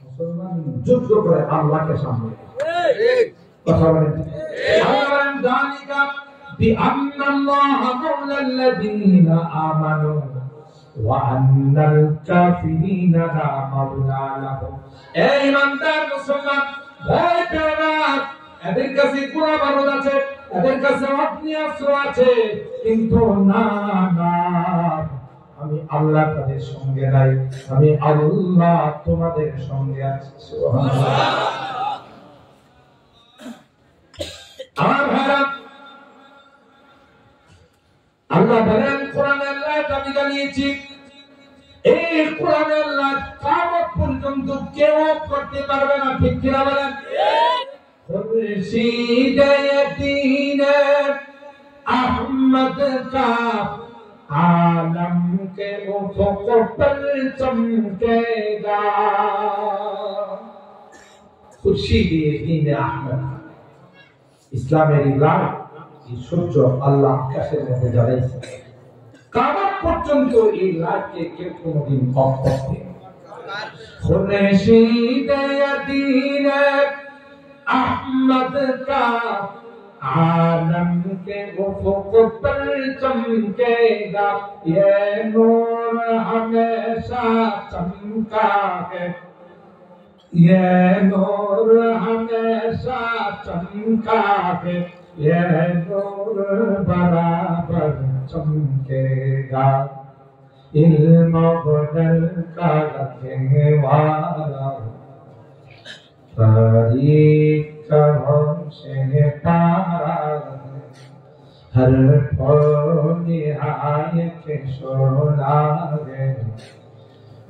মুসলমান যুদ্ধ করে আল্লাহকে সামনে। কথা বলেন, আল্লাহ জানিকা بأن الله مولى الذين آمنوا وأن الكافرين لا مولى لهم। এই ইমানদার মুসলমান, ভয় পেও না। এদের কাছে গোলা বারুদ আছে, এদের কাছে অগ্নিয়াস্ত্র আছে, কিন্তু না না, আমি আল্লাহ তাদের সঙ্গে নাই, আমি আল্লাহ তোমাদের সঙ্গে আছি। সুবহানাল্লাহ। আমার ভাইরা, আল্লাহ বলেন কোরআনের আয়াত আমি জানিয়েছি, এই কোরআনের আয়াত কিয়ামত পর্যন্ত কেউ করতে পারবে না। ঠিক কিনা বলেন? খুরশিদ দ্বীন আহমদ কা आलम के उफक पर चमकेगा। खुर्शीद दीन আহমদ, ইসলামের ইলাম, এই সূর্য আল্লাহ আকাশের মধ্যে জ্বালাইছে। কিয়ামত পর্যন্ত এই লাইটকে কেউ কোনোদিন অফ করতে পারবে না। খুরশিদ দীন আহমদ কা आलम के उफक पर चमकेगा, ये नूर हमेशा चमका है, ये नूर हमेशा चमका है, ये नूर बराबर चमकेगा। इल्म बदल का रखने वाला तारीख से तारा, हर निहायत शोला है,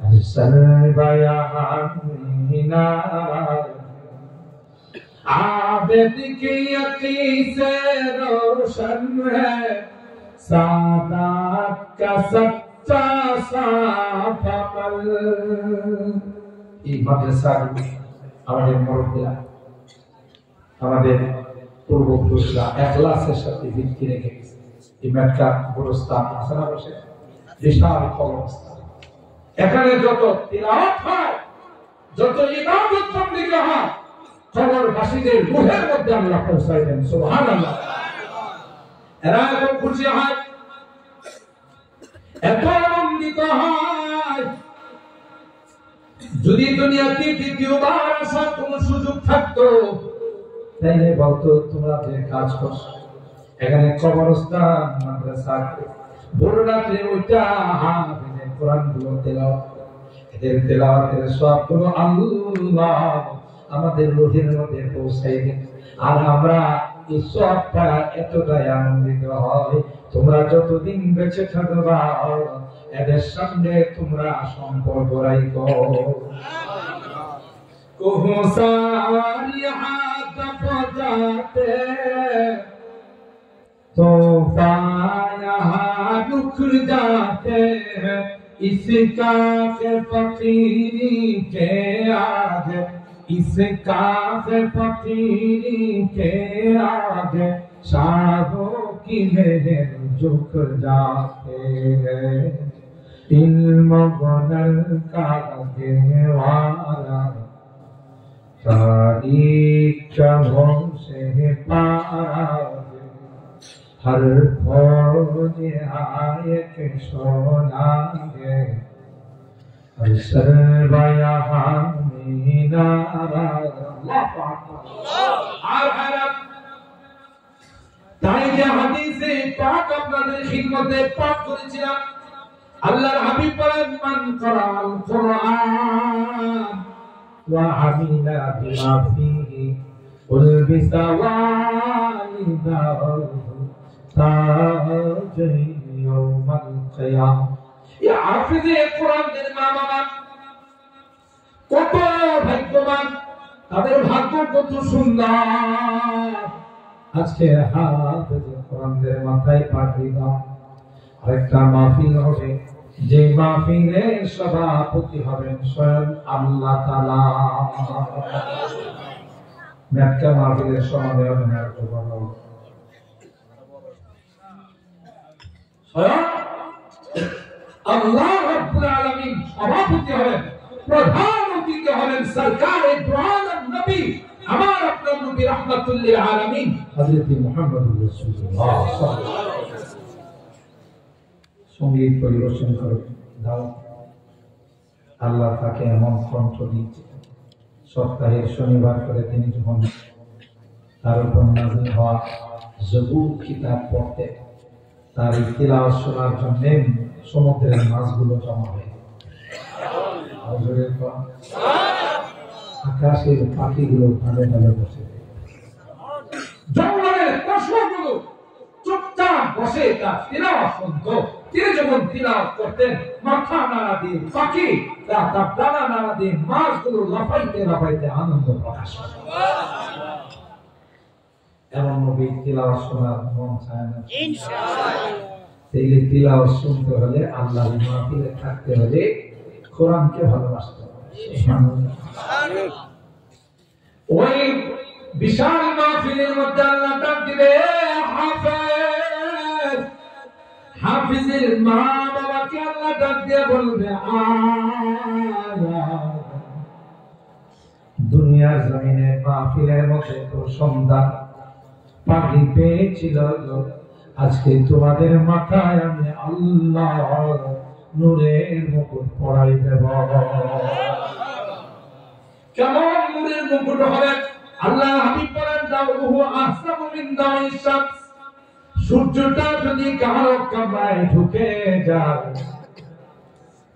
असल बयान आबिद की अक़ीद से रोशन है, सादात का सच्चा साफ अमल। ये मदरसा আমাদের মুরব্বিরা, আমাদের পূর্বপুরুষরা ইখলাসের সাথে ভিত্তি রেখে গেছে। এই মেটকা গুরুস্থান আসনা বসে বিশাল কবরস্থান, এখানে যত তিলাওয়াত হয়, যত ইবাদত বন্দেগি হয়, কবরবাসীদের রূহের মধ্যে আল্লাহ পৌঁছায় দেন। সুবহানাল্লাহ। এরা এত খুশি হয়, এত আনন্দিত হয়, যদি দুনিয়াতে দ্বিতীয়বার আসার কোন সুযোগ থাকতো তাইলে বলতো তোমরা যে কাজ করছো এখানে কবরস্থান মাদ্রাসা বড় রাত্রে ওইটা হাফেজের কোরআন গুলো তেলাওয়াত, এদের তেলাওয়াতের সবগুলো আল্লাহ আমাদের রূহের মধ্যে পৌঁছাই দেন। আর আমরা এই সবটা এতটাই আনন্দিত হয়, তোমরা যতদিন বেঁচে থাকবা এদের সামনে তোমরা সম্পর্ক রাখো। কোহো সারি হাত পজাতে तोहफा यहाँ रुक जाते हैं, इसका फकीरी के आगे, इसका फकीरी के आगे शाहों की नजर झुक जाते हैं। इल्म गुनर का देवारा तारीख चमों से पारा, हर फौज आए के सोनागे, हर सरवाया मीनारा। তাই যে হাদিসে পাক আপনাদের খিদমতে পাঠ করেছিলাম, আল্লাহর হাবিব বলেন মান করাল কোরআন ওয়া আমিলা বিমা ফিহি উলবিসা ওয়ালিদাহু ইয়াউমাল কিয়ামah। এই হাফেজে কোরআনের মা বাবা কত ভাগ্যবান, তাদের ভাগ্য কত সুন্দর। আজকে হাফেজে কোরআনের মাথায় পাঠিয়ে দাও, আরেকটা মাহফিল হবে, যে মাহফিলে সভাপতি হবেন স্বয়ং আল্লাহ তাআলা। মেক্কা মাহফিলের সমাধি হবেন স্বয়ং আল্লাহ রাব্বুল আলামিন সভাপতি হবেন, প্রধান অতিথি হবেন সরকারে দু আলম নবী, আমার আপনার নবী রাহমাতুল লিল আলামিন হযরত মুহাম্মদুর রাসূলুল্লাহ সাল্লাল্লাহু আলাইহি ওয়াসাল্লাম। সঙ্গীত পরিবেশন করে দাও, আল্লাহ তাকে এমন কণ্ঠ দিয়েছে, সপ্তাহের শনিবার করে তিনি যখন তার উপর নাযিল হওয়া জবুর কিতাব পড়তে, তার তিলাওয়াত শোনার জন্য সমুদ্রের মাছগুলো জমা হয়, আকাশের পাখিগুলো ভালো ভালো বসে, জঙ্গলের পশুগুলো চুপচাপ বসে তার তিলাওয়াত শুনতো। তিনি যখন তিলাওয়াত করতেন, মাথা নাড়া দিয়ে পাখি তার ডানা নাড়া দিয়ে মাছগুলো লাফাইতে লাফাইতে আনন্দ প্রকাশ করে। এমন নবী তিলাওয়াত শোনার মন চায় না ইনশাআল্লাহ। এই তিলাওয়াত শুনতে হলে আল্লাহর মাহফিলে থাকতে হলে কোরআনকে ভালোবাসতে হবে। সুবহানাল্লাহ। ওই বিশাল মাহফিলের মধ্যে আল্লাহ ডাক দিবে, হাফেজ, হাফেজের মা বাবাকে আল্লাহ ডাক দিয়ে বলবে, দুনিয়ার জমিনে মাহফিলের মধ্যে তোর সন্তান পাগড়ি পেয়েছিল, আজকে তোমাদের মাথায় আমি আল্লাহ নূরের মুকুট পরাই দেব। কেমন নূরের মুকুট হবে? আল্লাহ হাবিব বলেন, দাউহু আহসাবু মিন দাওয়িশ শামস, সূর্যটা যদি কারো কামরায় ঢুকে যায়,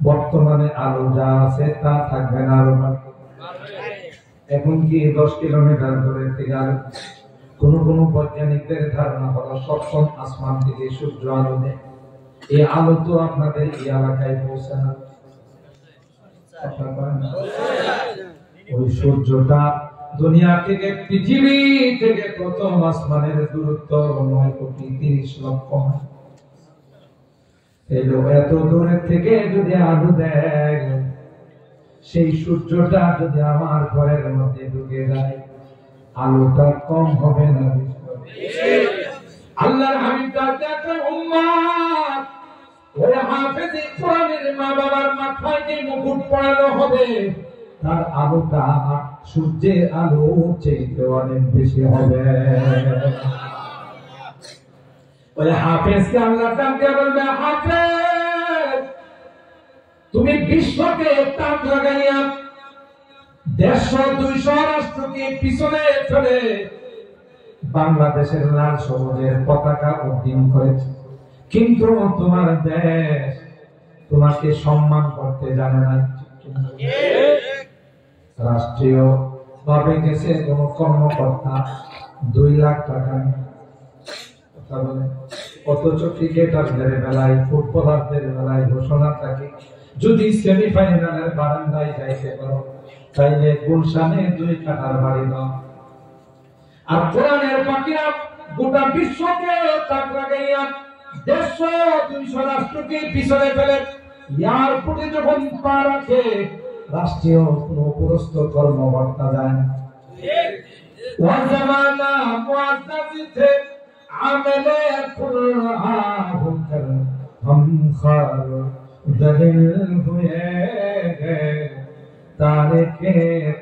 বর্তমানে আলো যা আছে তা থাকবে না, আরো এখন কি 10 কিলোমিটার দূরে থেকে কোন কোন বৈজ্ঞানিকদের ধারণা হলো সপ্তম আসমান থেকে সূর্য আলো দেয়। এই আলো তো আপনাদের এই এলাকায় পৌঁছে না, ওই সূর্যটা দুনিয়া থেকে পৃথিবী থেকে প্রথম আসমানের দূরত্ব 9,30,00,000 মাইল। এত দূরে থেকে যদি আলো দেয়, সেই সূর্যটা যদি আমার ঘরের মধ্যে ঢুকে যায়, আলোটা কম হবে না? আল্লাহর হাবিব তার উম্মত, ওই হাফেজ কোরআনের মা বাবার মাথায় যে মুকুট পরানো হবে, তার আলোটা সূর্যের আলো চাইতে অনেক বেশি হবে। ওই হাফেজকে আল্লাহ ডাক দিয়ে বলবে, হাফেজ তুমি বিশ্বকে তাক লাগাইয়া 150-200 রাষ্ট্রকে পিছনে ফেলে বাংলাদেশের লাল সবুজের পতাকা উড্ডীন করেছে, কিন্তু তোমার দেশ তোমাকে সম্মান করতে জানে না। রাষ্ট্রীয় ভাবে গেছে কোন কর্মকর্তা 2 লাখ টাকা, অথচ ক্রিকেটারদের বেলায়, ফুটবলারদের বেলায় ঘোষণা থাকে যদি সেমিফাইনালের বারান্দায় যাইতে পারো তাইলে গুলশানে 2 কাঠার বাড়ি দাও। আর কোরআনের পাখিরা গোটা বিশ্বকে তাক লাগাইয়া 150-200 রাষ্ট্রকে পিছনে ফেলে এয়ারপোর্টে যখন পা রাখে রাষ্ট্রীয় কোন পুরস্ত কর্মকর্তা যায় না। ওয়াজামানা মুআজ্জাজিতে আমলে কুরআন हम खार दलिल हुए तारिके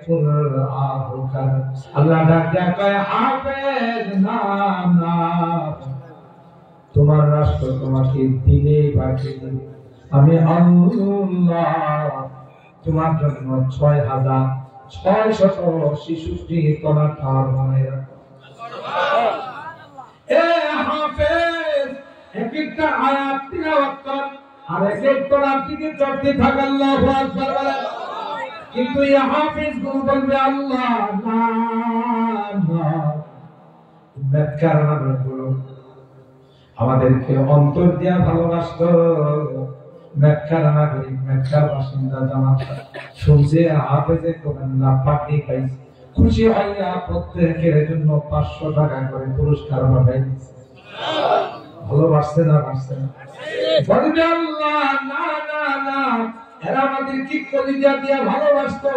कुरआन कर अल्लाह डाका कहे हाफिज नाना তোমার রাষ্ট্র তোমাকে দিলেই বাকি দিবে। আমি আল্লাহ তোমার জন্য 6600 শিশুটি তোমার ঠার বানাই রাখো। এ হাফেজ এক একটা আয়াত তিলাওয়াত কর আর এক একটা দিকে চলতে থাক, আল্লাহু আকবার বলে। কিন্তু এই হাফেজ গুলো বলবে আল্লাহ না না, ব্যাখ্যার নামে বলো আমাদেরকে অন্তর দিয়া ভালোবাসতো। মেক্কার নাগরিক, মেক্কার বাসিন্দা জামাত শুনছে হাফেজে কোরআন না পাঠি পাইছে, খুশি হইয়া প্রত্যেকের জন্য 500 টাকা করে পুরস্কার পাঠাই দিচ্ছে। ভালোবাসছে না বাসছে না? বলবে আল্লাহ না না না, এরা আমাদের কি কলিজা দিয়া ভালোবাসতো।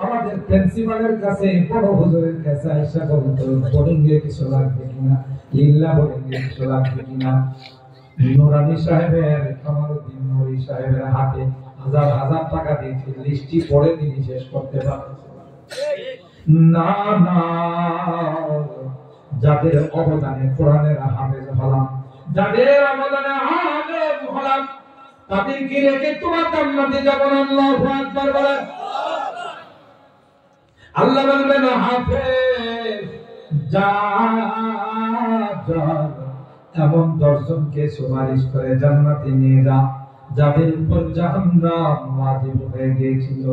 আমাদের প্রিন্সিপালের কাছে, বড় হুজুরের কাছে আয়েশা বলতো বোর্ডিং এ কিছু লাগবে কিনা, লিল্লাহ বোর্ডিং এ কিছু লাগবে কিনা। নুরানি সাহেবের, কামালউদ্দিন নুরি সাহেবের হাতে হাজার হাজার টাকা দিয়েছে, লিস্টটি পড়ে তিনি শেষ করতে পারতেছেন না। না, যাদের অবদানে কোরআনের হাফেজ হলাম, যাদের অবদানে আলেম হলাম, তাদেরকে রেখে তোমার জান্নাতে যাব না। আল্লাহু আকবার বলেন। আল্লাহ বলবেন হাফেজ যা যা এমন 10 জনকে সুপারিশ করে জান্নাতে নিয়ে যা যাদের উপর জাহান্নাম ওয়াজিব হয়ে গিয়েছিল।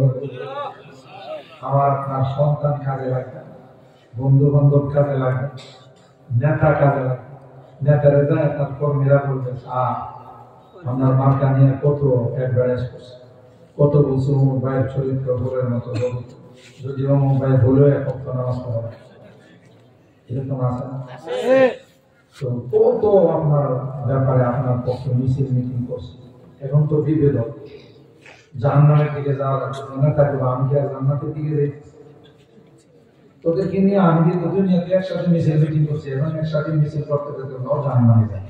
আমার আপনার সন্তান কাজে লাগে, বন্ধু বান্ধব কাজে লাগে, নেতা কাজে লাগে। নেতারা যায় তার কর্মীরা বলবে আপনার মার্কা নিয়ে কত অ্যাডভার্টাইজ করছে, কত বলছে মোবাইল চরিত্র ভুলের মতো, যদিও মোবাইল ভুলেও এক পক্ষ নামাজ পড়ে, এরকম আছে না? তো কত আপনার ব্যাপারে আপনার পক্ষে মিছিল মিটিং করছে। এখন তো বিভেদক, জাহান্নামের দিকে যাওয়া লাগছে, নেতাকে আমি কি আর জান্নাতের দিকে যাই? তোদেরকে নিয়ে আমি কিন্তু দুনিয়াতে একসাথে মিছিল মিটিং করছি, এবং একসাথে মিছিল করতে করতে জাহান্নামে যায়।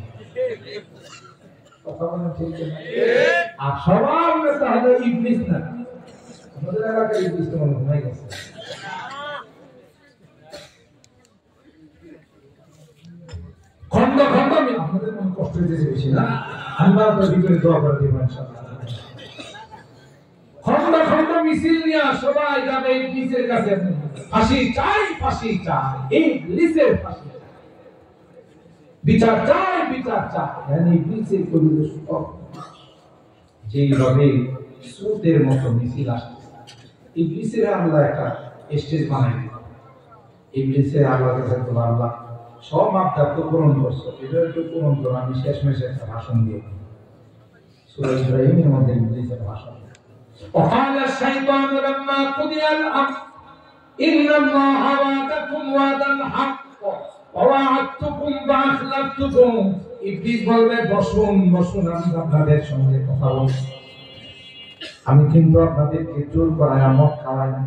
কথা বলেন ঠিক না? আর সবার নেতা হলো ইবলিস না। আমাদের এলাকায় ইবলিস তো মনে ঘুমাই গেছে। খন্ড খন্ড আপনাদের মনে কষ্ট হইতেছে বেশি না? আমরা তো ভিতরে দোয়া করে দিব ইনশাআল্লাহ। খন্ড খন্ড মিছিল নিয়ে সবাই যাবে ইবলিসের কাছে, ফাঁসি চাই, ফাঁসি চাই, ইবলিসের ফাঁসি, বিচার চাই, বিচার চাই। মানে ইবলিসের পরিবেশ যেইভাবে সুদের মতো মিছিল আসছে, ইবলিসের আল্লাহ একটা স্টেজ বানাই, ইবলিসের আল্লাহ কাছে তো আল্লাহ সব মাপটা তো পূরণ করছো, এটা একটু পূরণ করো, আমি শেষমেশে একটা ভাষণ দিয়ে সূরা ইব্রাহিমের মধ্যে ইবলিসের ভাষণ। وقال الشيطان لما قضي الأمر إن الله وعدكم وعد الحق ووعدتكم فأخلفتكم। ইবলিস বলবে বসুন বসুন, আমি আপনাদের সঙ্গে কথা বলছি। আমি কিন্তু আপনাদেরকে জোর করায় মদ খাওয়াই না,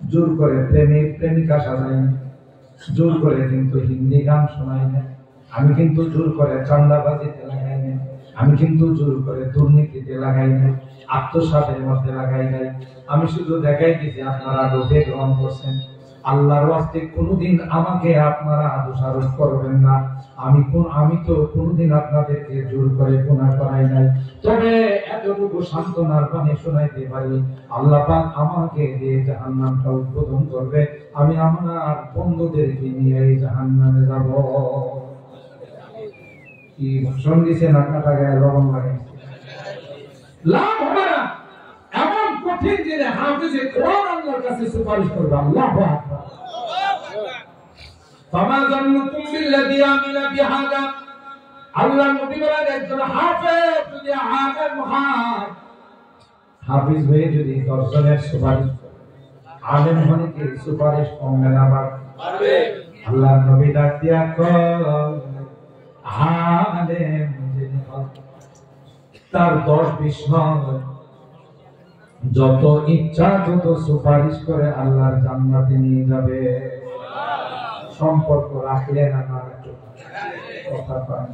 জোর করে প্রেমিক প্রেমিকা সাজাই না, জোর করে কিন্তু হিন্দি গান শোনাই না, আমি কিন্তু জোর করে চান্দাবাজিতে লাগাই না, আমি কিন্তু জোর করে দুর্নীতিতে লাগাই নাই, আত্মসাতের মধ্যে লাগাই নাই। আমি শুধু দেখাই দিয়েছি আপনারা লোভে গ্রহণ করছেন। আল্লাহর ওয়াস্তে কোনোদিন আমাকে আপনারা দোষারোপ করবেন না। আমি তো কোনোদিন আপনাদেরকে জোর করে গুনাহ করাই নাই। তবে এতটুকু সান্ত্বনার বাণী শোনাইতে পারি, আল্লাহ পাক আমাকে দিয়ে জাহান্নামটা উদ্বোধন করবে, আমি আমার বন্ধুদেরকে নিয়ে এই জাহান্নামে যাব। কি ভাষণ দিয়েছেন, আপনারা গায়ে লবণ লাগাইছে, লাভ হবে না। এমন কঠিন দিনে হাফেজে কোরআন আল্লাহর কাছে সুপারিশ করবে। আল্লাহু আকবার। ফামা যান্নুকুম বিল্লাযী আমিলা বিহাদা, আল্লাহ নবী বলেন একজন হাফেজ যদি আলেম হয়, হাফেজ হয়ে যদি দর্শনের সুপারিশ করে, আলেম হলে কি সুপারিশ কমবে না বাড়বে? আল্লাহ নবী ডাক দিয়া কয় আলেম যিনি তার 10-20 নয়, যত ইচ্ছা তত সুপারিশ করে আল্লাহর জান্নাতে নিয়ে যাবে। সম্পর্ক রাখলে না কথা পায়।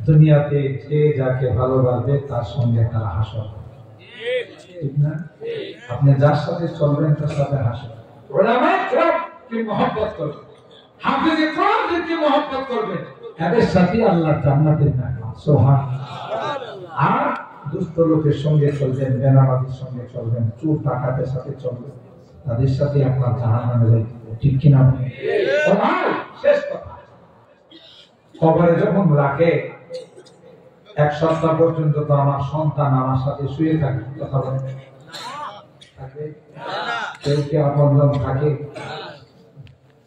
দুনিয়াতে যে যাকে ভালোবাসবে তার সঙ্গে তার হাসর, ঠিক না? আপনি যার সাথে চলবেন তার সাথে হাসর। ওলামায়ে কেরামকে মহব্বত করবেন, হাফেজে কোরআনকে মহব্বত করবেন, এদের সাথে আল্লাহর জান্নাতের নাম। সুবহানাল্লাহ। আর দুষ্ট লোকের সঙ্গে চলবেন, বেনামাজির সঙ্গে চলবেন, চোর ডাকাতের সাথে চলবেন, তাদের সাথে আপনার জাহান্নামে যাইতে হবে, ঠিক কিনা? আপনি শেষ কথা, কবরে যখন রাখে 1 সপ্তাহ পর্যন্ত তো আমার সন্তান আমার সাথে শুয়ে থাকে, কথা বলেন থাকে? কেউ কি আপনজন থাকে?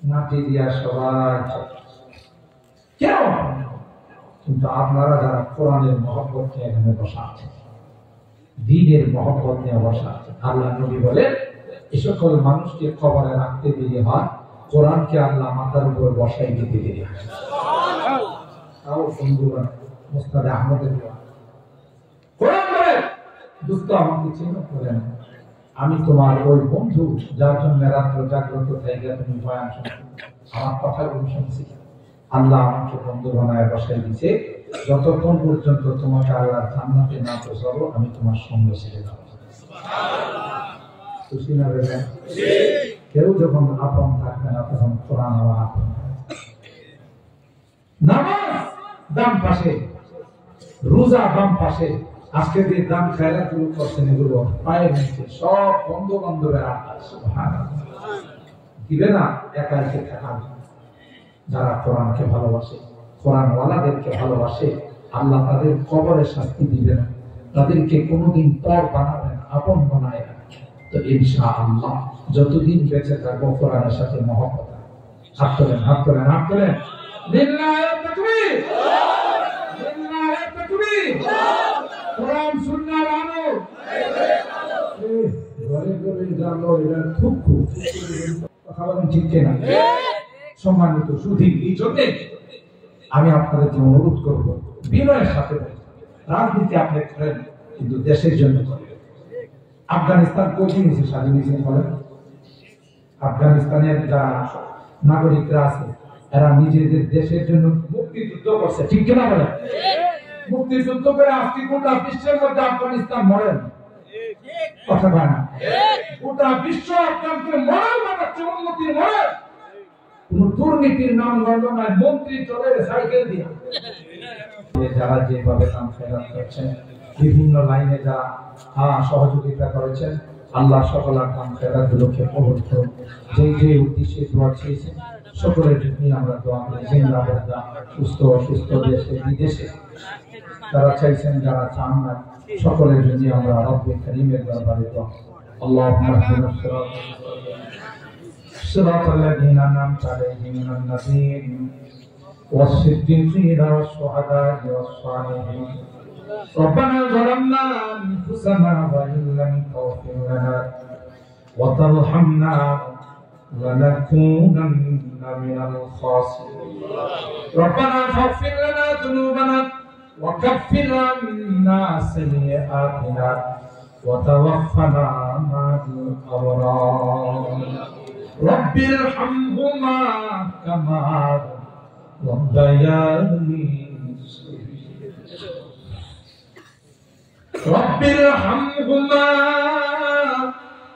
মাটি দিয়া সবাই কেউ। কিন্তু আপনারা যারা কোরআনের মহব্বত নিয়ে এখানে বসা আছেন, দ্বীনের মহব্বত নিয়ে বসা আছেন, আল্লাহ নবী বলেন এই সকল মানুষকে কবরে রাখতে দেরি হয়, কোরআনকে আল্লাহ মাথার উপর বসাই দিতে দেরি হয়। তাও বন্ধুরা মুস্তাদ আহমদের কোরআন বলে, দোস্ত আমাকে চিনো? বলেন আমি তোমার ওই বন্ধু যার জন্য রাত্র জাগ্রত থেকে তুমি বয়ান শুনছো, আমার কথাগুলো শুনছি। আল্লাহ আমাকে বন্ধু বানায় বসাই দিয়েছে, যতক্ষণ পর্যন্ত তোমাকে আল্লাহর জান্নাতে না পৌঁছাবো আমি তোমার সঙ্গে ছেড়ে যাব। খুশি না বেটা? কেউ যখন আপন থাকবে না তখন কোরআন আমার আপন। নামাজ ডান পাশে, রোজা বাম পাশে, আজকে যে দান খায়রাত গুলো করছেন এগুলো পায়ের নিচে, সব বন্ধু বান্ধবের আড্ডা। সুবহানাল্লাহ। দিবে না একা একা থাকা। যারা কোরআনকে ভালোবাসে, কোরআন ওয়ালাদেরকে ভালোবাসে, আল্লাহ তাদের কবরে শাস্তি দিবে না, তাদেরকে কোনোদিন পর বানাবে না, আপন বানায় না। তো ইনশাআল্লাহ যতদিন বেঁচে থাকবো কোরআনের সাথে মহব্বত। হাত তোলেন, হাত তোলেন, হাত তোলেন। লিল্লাহি তাকবীর, লিল্লাহি তাকবীর। কোরআন সুন্নাহর আলো, ঘরে ঘরে জানো এটা খুব খুব কথা বলেন, ঠিক কিনা? সম্মানিত সুধী, এই জন্য আমি আপনাদেরকে অনুরোধ করব, বিনয়ের সাথে রাজনীতি আপনি করেন কিন্তু দেশের জন্য করেন। আফগানিস্তান কোথায় নিয়েছে স্বাধীন নিয়েছে বলেন? আফগানিস্তানের যারা নাগরিকরা আছে এরা নিজেদের দেশের জন্য মুক্তিযুদ্ধ করছে, ঠিক কিনা বলেন? মুক্তিযুদ্ধ করে আজকে গোটা বিশ্বের মধ্যে আফগানিস্তান মরেন, কথা বলে না? গোটা বিশ্ব আফগানকে মরেন বানাচ্ছে, উন্নতির মরেন। কোন দুর্নীতির নাম গন্ধ নাই, মন্ত্রী চলে সাইকেল দিয়ে। যারা যেভাবে কাম ফেরাত করছেন, বিভিন্ন লাইনে যারা সহযোগিতা করেছেন, আল্লাহ সকল কাম ফেরাত গুলোকে কবুল করুন। যে যে উদ্দেশ্যে দোয়া চেয়েছেন সকলের জন্য আমরা দোয়া করি। জিন্দাবাদ, সুস্থ অসুস্থ দেশে বিদেশে তারা চাইছেন, যারা চান না, সকলের জন্য আমরা রব্বে কারীমের দরবারে দোয়া। আল্লাহুম্মা ইহদিনা صراط الذين أنعمت عليهم من النبيين والصديقين والشهداء والصالحين. ربنا ظلمنا أنفسنا وإن لم تغفر لنا وترحمنا لنكونن من الخاسرين. ربنا فاغفر لنا ذنوبنا وكفر عنا سيئاتنا وتوفنا مع الأبرار. رب ارحمهما كما ربياني صغيرا. রব্বির হামহুমা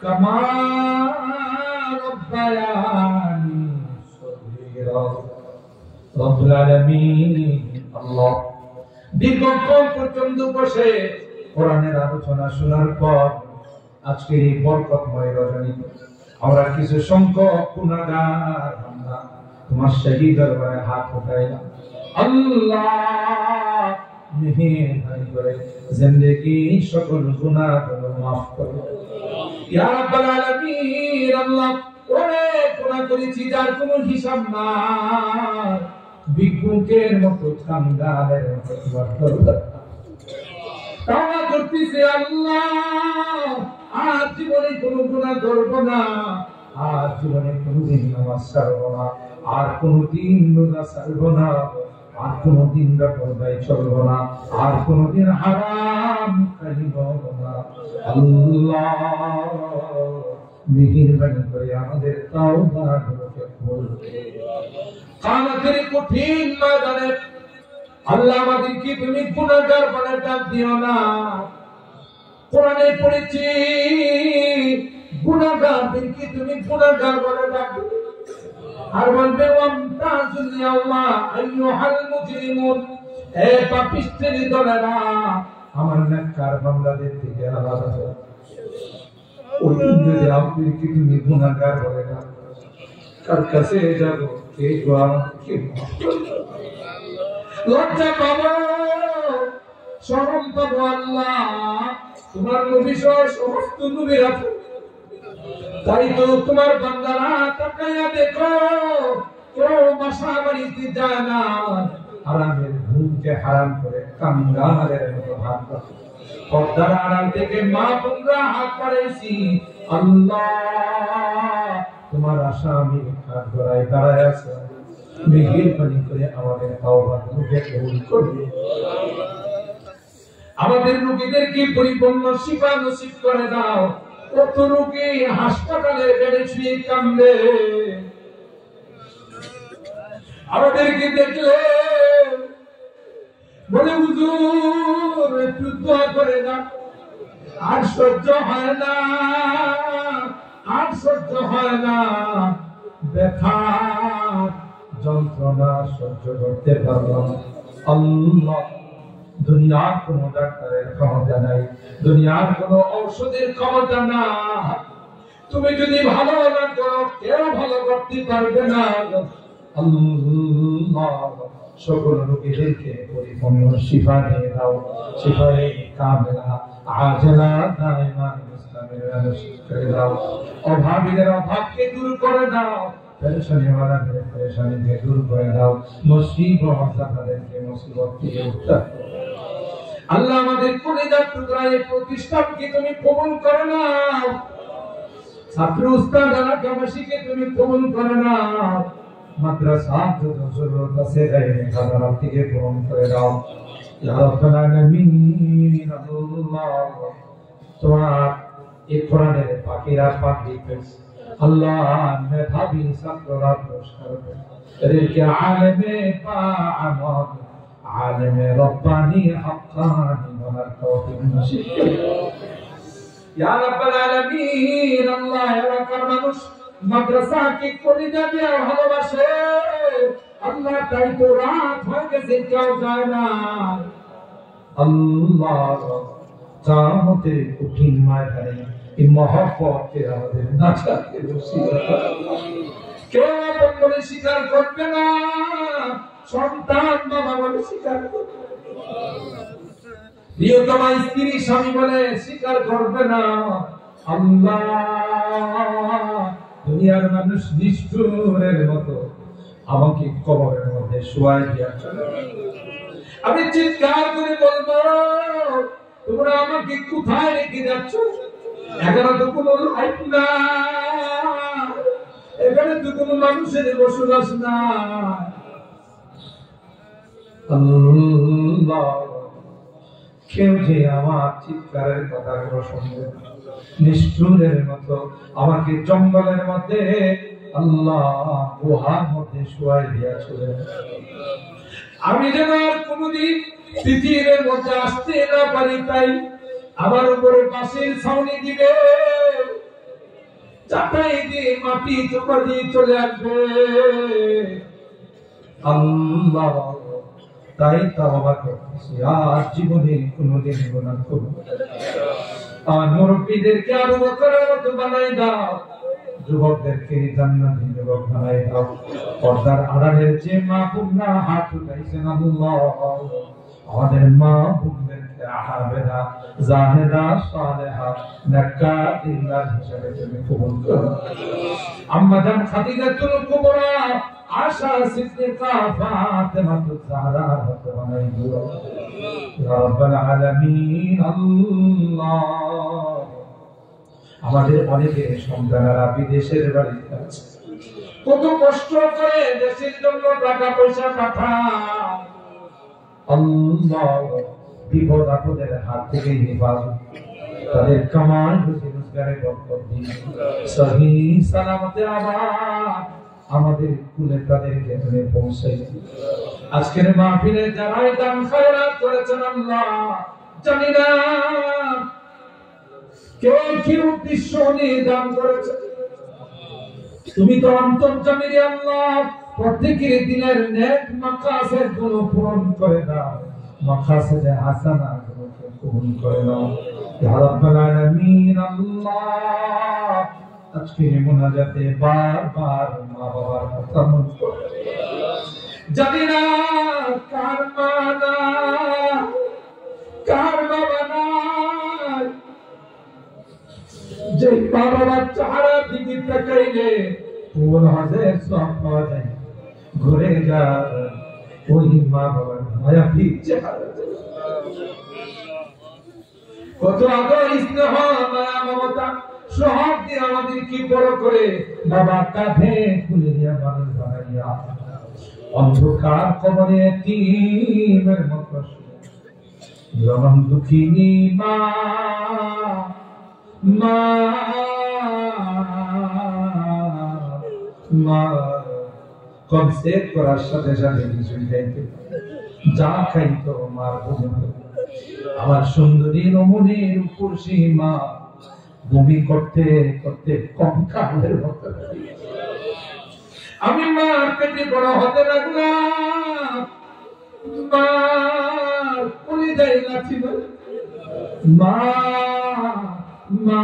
কামা রব্বায়ানি সগীরা। রব্বুল আলামিন আল্লাহ দীর্ঘক্ষণ পর্যন্ত বসে কোরআনের আলোচনা শোনার পর আজকের এই বরকতময় রজনীতে আমরা কিছু সংখ্যক গুনাহগার বান্দা তোমার শাহী দরবারে হাত উঠাইলাম। আল্লাহ মেহেরবানি করে জিন্দেগি সকল গুনাহগুলো মাফ করো ইয়া রাব্বাল আলামিন। আল্লাহ অনেক গুনাহ করেছি যার কোনো হিসাব নাই, ভিক্ষুকের মতো কাঙ্গালের মতো তোমার দরবারে তাওবা করতেছি আল্লাহ। আর জীবনে কোনো গুনাহ করব না, আর জীবনে কোনোদিন নামাজ ছাড়ব না, আর কোনোদিন রোজা ছাড়ব না, আর কোনোদিন বেপরদায় চলব না, আর কোনোদিন হারাম খাইব না। আল্লাহ মেহেরবানি করে আমাদের তাওবাগুলোকে কবুল করো। কিয়ামতের কঠিন ময়দানে আল্লাহ আমাদেরকে তুমি গুনাহগার বানায় ডাক দিও না। কোরআনে পড়েছি গুনাহগারদেরকে তুমি গুনাহগার বানায় ডাক দিও আর বলবে ওয়ামতাজুল ইয়াওমা আইয়ুহাল মুজরিমুন, এ পাপিষ্ঠের দলেরা আমার নেককার বান্দাদের থেকে আলাদা হও। ওই দিন যদি আমাদেরকে তুমি গুনাহগার বলে না, কার কাছে যাব? কে আমাকে লজ্জা পাবো, শরম পাবো। আল্লাহ তোমার নবী সহ সমস্ত নবীরা, তাই তো তোমার বান্দারা তাকায়া দেখো, কেউ বাসা বাড়িতে যায় না, হারামের ঘুমকে হারাম করে কাঙ্গালের মতো হাত রাখে। পর্দার আড়াল থেকে মা বোনরা হাত বাড়াইছি। আল্লাহ তোমার আসামি হাত গড়ায় দাঁড়ায় আছে, মেহেরবানি করে আমাদের তাওবাগুলোকে কবুল করবে। আমাদের রোগীদেরকে পরিপূর্ণ শিফা নসিব করে দাও। কত রোগী হাসপাতালে বেডে শুয়ে কান্দে, আমাদেরকে দেখলে বলে হুজুর একটু দোয়া করে দাও। আর সহ্য হয় না, আর সহ্য হয় না, ব্যথা যন্ত্রণা সহ্য করতে পারলাম। আল্লাহ দুনিয়ার কোন ডাক্তারের ক্ষমতা নাই, দুনিয়ার কোন ঔষধের ক্ষমতা না। তুমি যদি ভালো না করো কেউ ভালো করতে পারবে না। আল্লাহ সকল রোগীদেরকে পরিপূর্ণ শিফা দিয়ে দাও, শিফায়ে কামিলা আজলা দাইমা মুস্তামির নসিব করে দাও। অভাবীদের অভাবকে দূর করে দাও, পেরেশানি ওয়ালাদের পেরেশানিকে দূর করে দাও, মুসিবত যাদেরকে মুসিবত থেকে উদ্ধার করো। আল্লাহ আমাদের কলিজার টুকরা এই প্রতিষ্ঠানকে তুমি কবুল করে নাও, ছাত্র উস্তাদ এলাকাবাসীকে তুমি কবুল করে নাও, মাদ্রাসা যত জরুরত আছে গায়ে খাবার থেকে পূরণ করে দাও। ইয়া রাব্বাল আলামিন। আল্লাহ তোমার এই কোরআনের পাখিরা পাখি পেয়েছে, আল্লাহ মেধাবী ছাত্ররা পুরস্কার দেয়, এদেরকে আলেমে পা'আমদ, আলেমে রব্বানি হাক্কানি বলার তৌফিক নসিব করো। ইয়া রাব্বাল আলামিন। আল্লাহ এলাকার মানুষ মাদ্রাসাকে কলিজা দিয়ে ভালোবাসে, আল্লাহ তাই তো রাত হয়ে গেছে কেউ যায় না। আল্লাহ কিয়ামতের কঠিন ময়দানে এই মহব্বতে আমাদের নাজাতের ওসিলা করো। কেউ আপন বলে স্বীকার করবে না, সন্তান বাবা বলে স্বীকার করবে না, প্রিয়তমা স্ত্রী স্বামী বলে স্বীকার করবে না। আল্লাহ দুনিয়ার মানুষ নিষ্ঠুরের মতো আমাকে কবরের মধ্যে শুয়াই দিয়া চলে, আমি চিৎকার করে বলবো তোমরা আমাকে কোথায় রেখে যাচ্ছ? এখানে তো কোনো লাইফ না, এখানে তো কোনো মানুষের বসবাস না। আল্লাহ কেউ যে আমার চিৎকারের কথাগুলো শুনবে, নিষ্ঠুরের মতো আমাকে জঙ্গলের মধ্যে আল্লাহ গুহার মধ্যে শুয়াই দিয়েছিলেন, আমি যেন আর কোনদিন পৃথিবীর মধ্যে আসতে না পারি, তাই আমার উপরে পাশের ছাউনি দিবে, চাটাই দিয়ে মাটি চোপা দিয়ে চলে আসবে। আল্লাহ, তাই তাওবা করতেছি, আর জীবনে কোনোদিন গুনাহ করব না। আর মুরব্বীদেরকে আরো বকরের মতো বানাই দাও, যুবকদেরকে জান্নাতি যুবক বানাই দাও। পর্দার আড়ালের যে মা বোনরা হাত উঠাইছেন, আল্লাহ আমাদের মা বোনদেরকে আহাবেদা জাহেদা সালেহা নেককার দিনদার হিসেবে তুমি কবুল করো। আম্মা জান খাদিজাতুল কুবরা আশা সিদ্দিকা ফাতেমাতুজ জাহরা মতো বানাই দিও ইয়া রাব্বাল আলামিন। আল্লাহ, আমাদের অনেকের সন্তানেরা বিদেশের বাড়িতে আছে, কত কষ্ট করে দেশের জন্য টাকা পয়সা পাঠায়। আল্লাহ, বিপদ আপদের হাত থেকে হেফাজত, তাদের কামাই রুজি রোজগারে বরকত দিন, সহি সালামতে আবার আমাদের কুলে তাদেরকে তুমি পৌঁছে দিন। আজকের মাহফিলে যারাই দান খয়রাত করেছেন, আল্লাহ জানি না কে কি উদ্দেশ্য নিয়ে দান করেছে, তুমি তো অন্তর্যামী আল্লাহ। প্রত্যেকের দিনের নেক মাকাসেদ গুলো পূরণ করে দাও, মাকাসেদে হাসানা গুলোকে কবুল করে নাও ইয়া রাব্বাল আলামিন। আল্লাহ, আজকে মুনাজাতে বারবার মা বাবার কথা মনে করে, জানি না কার মা না কার বাবা না, যে মা বাবার চেহারা দিকে তাকাইলে কোন হাজার সব পাওয়া যায়, ঘুরে যা ওই মা বাবার মায়াবী চেহারা। কত আদর স্নেহ মায়া মমতা সব দিয়ে আমাদের কি বড় করে বাবা কাঁধে তুলে নিয়ে মানুষ বানাইয়া অন্ধকার কবরে এতিমের মতো জনম দুঃখিনী মা মা মা কনসেপ্ট করার সাথে সাথে কিছুই খাইতে যা খাইতো মার ভোজন। আমার সুন্দরী রমণীর উপর সীমা বমি করতে করতে কঙ্কালের মতো আমি মার পেটে বড় হতে লাগলাম। মার কলিজায় লাথি মারে, মা মা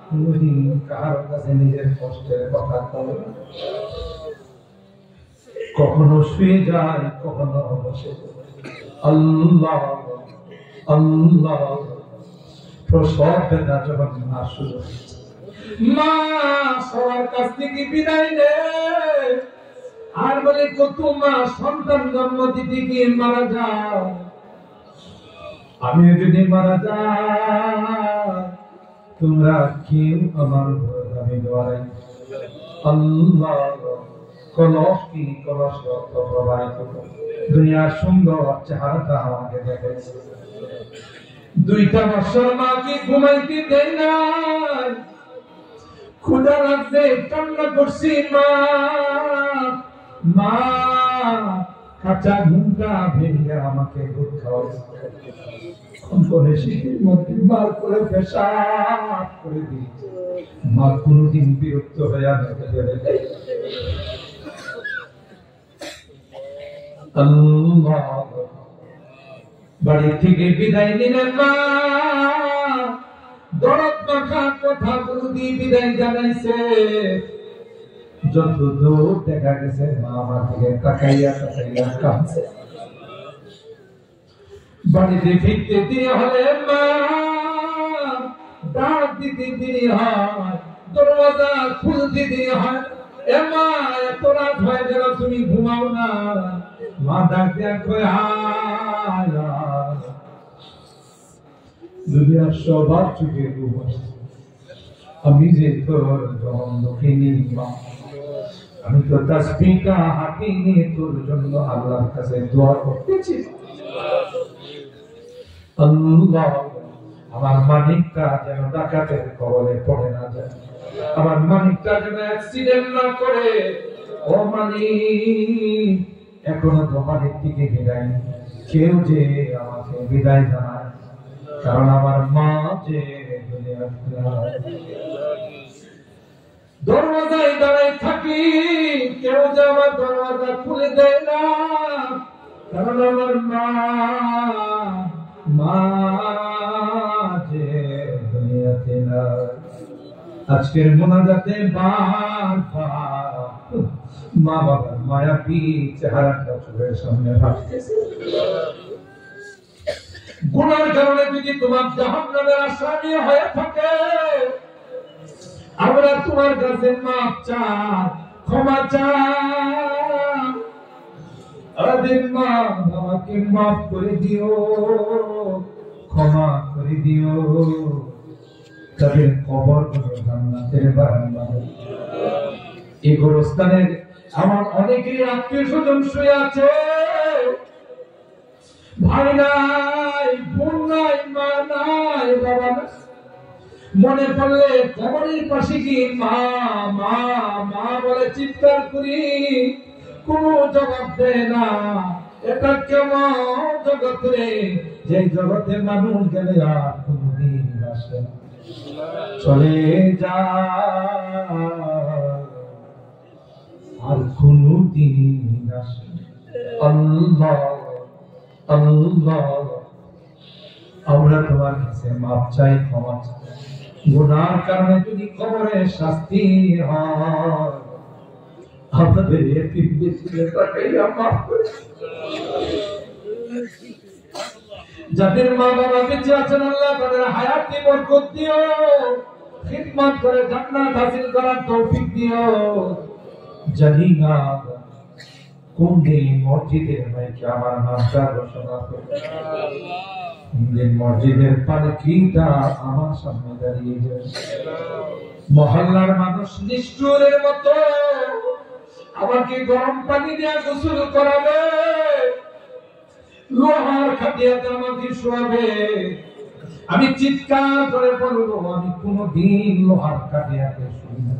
কোনদিন কারো কাছে নিজের কষ্টের কথা বলে না, কখনো শুয়ে যায় কখনো বসে। আল্লাহ আল্লাহ, প্রসব বেদনা যখন মা শুরু হয়েছে, মা সবার কাছ থেকে বিদায় নেয় আর বলে কত মা সন্তান জন্ম দিতে গিয়ে মারা যায়, আমি যদি মারা যাই তোমরা কেউ আমার আমি দোয়ারাই। আল্লাহ, কলস কি কলস রক্ত প্রবাহিত দুনিয়ার সুন্দর চেহারাটা আমাকে দেখাইছে। 2টা বছর মাকে ঘুমাইতে দেয় না, ক্ষুধা লাগছে কান্না করছি মা মা, কাঁচা ঘুমটা ভেঙে আমাকে দুধ খাওয়াই শীতের মধ্যে বার করে পেশাব করে দিয়েছে। মা কোনদিন বিরক্ত হয়ে আমাকে বেড়ে দেয়। বাড়ি থেকে বিদায় নিলেন মা, দরদ মাখা কথাগুলো দিয়ে বিদায় জানাইছে। যত দূর দেখা গেছে মা আমার দিকে তাকাইয়া তাকাইয়া কাঁদছে। বাড়িতে ফিরতে দেরি হলে মা ডাক দিতে দেরি হয়, দরওয়াজা খুলতে দেরি হয়। এ মা, এত রাত হয়ে গেল তুমি ঘুমাও না? মা ডাক দেয়া কয়, দুনিয়ার সবার চোখে ঘুম আসছে, আমি যে তোর দুঃখিনী মা, আমি তো তাসবিহটা হাতে নিয়ে তোর জন্য আল্লাহর কাছে দোয়া করতেছি। আল্লাহ, আমার মানিকটা যেন ডাকাতের কবলে পড়ে না যায়, আমার মানিকটা যেন অ্যাক্সিডেন্ট না করে। ও মানিক, এখনো তো মানিক থেকে বিদায়, কেউ যে আমাকে বিদায় জানায়, কারণ আমার মা যে দরওয়াজায় দাঁড়ায় থাকি, কেউ যে আমার দরওয়াজা খুলে দেয় না, কারণ আমার মা যে দুনিয়াতে না। আজকের মোনাজাতে বারবার মা বাবার মায়াবী চেহারাটা চোখের সামনে ভাসতেছে। গুনার কারণে যদি তোমার জাহান্নামের আসামি হয়ে থাকে, আমরা তোমার কাছে মাপ চাই, ক্ষমা চাই। আদিন মা আমাকে মাফ করে দিও, ক্ষমা করে দিও। তাদের কবর জান্নাতের বারান্দা। এই গোরস্থানে আমার অনেকেই আত্মীয় স্বজন শুয়ে আছে, ভাই নাই, বোন নাই, মা নাই, বাবা নাই। মনে পড়লে কবরের পাশে কি মা মা মা বলে চিৎকার করি, কোন জবাব দেয় না। এটা কেমন জগৎ রে, যে জগতের মানুষ গেলে আর কোনদিন আসে না, চলে যায় আর কোনদিন আসে না। আল্লাহ আল্লাহ, আমরা তোমার কাছে মাপ চাই, ক্ষমা চাই। গুনার কারণে যদি কবরে শাস্তি হয়, আমাদের মাফ করে। যাদের মা বাবা বেঁচে আছেন, আল্লাহ তাদের হায়াতে বরকত দিও, খিদমত করে জান্নাত হাসিল করার তৌফিক দিও। জানি না কোন দিন মসজিদের মাইকে আমার নামটা ঘোষণা করবে, মসজিদের পালকিটা আমার সামনে দাঁড়িয়ে যায়। মহল্লার মানুষ নিষ্ঠুরের মতো আমাকে গরম পানি দিয়ে গোসল করাবে, লোহার খাটিয়াতে আমাকে শোয়াবে। আমি চিৎকার করে বলবো, আমি কোনদিন লোহার খাটিয়াতে শুই না,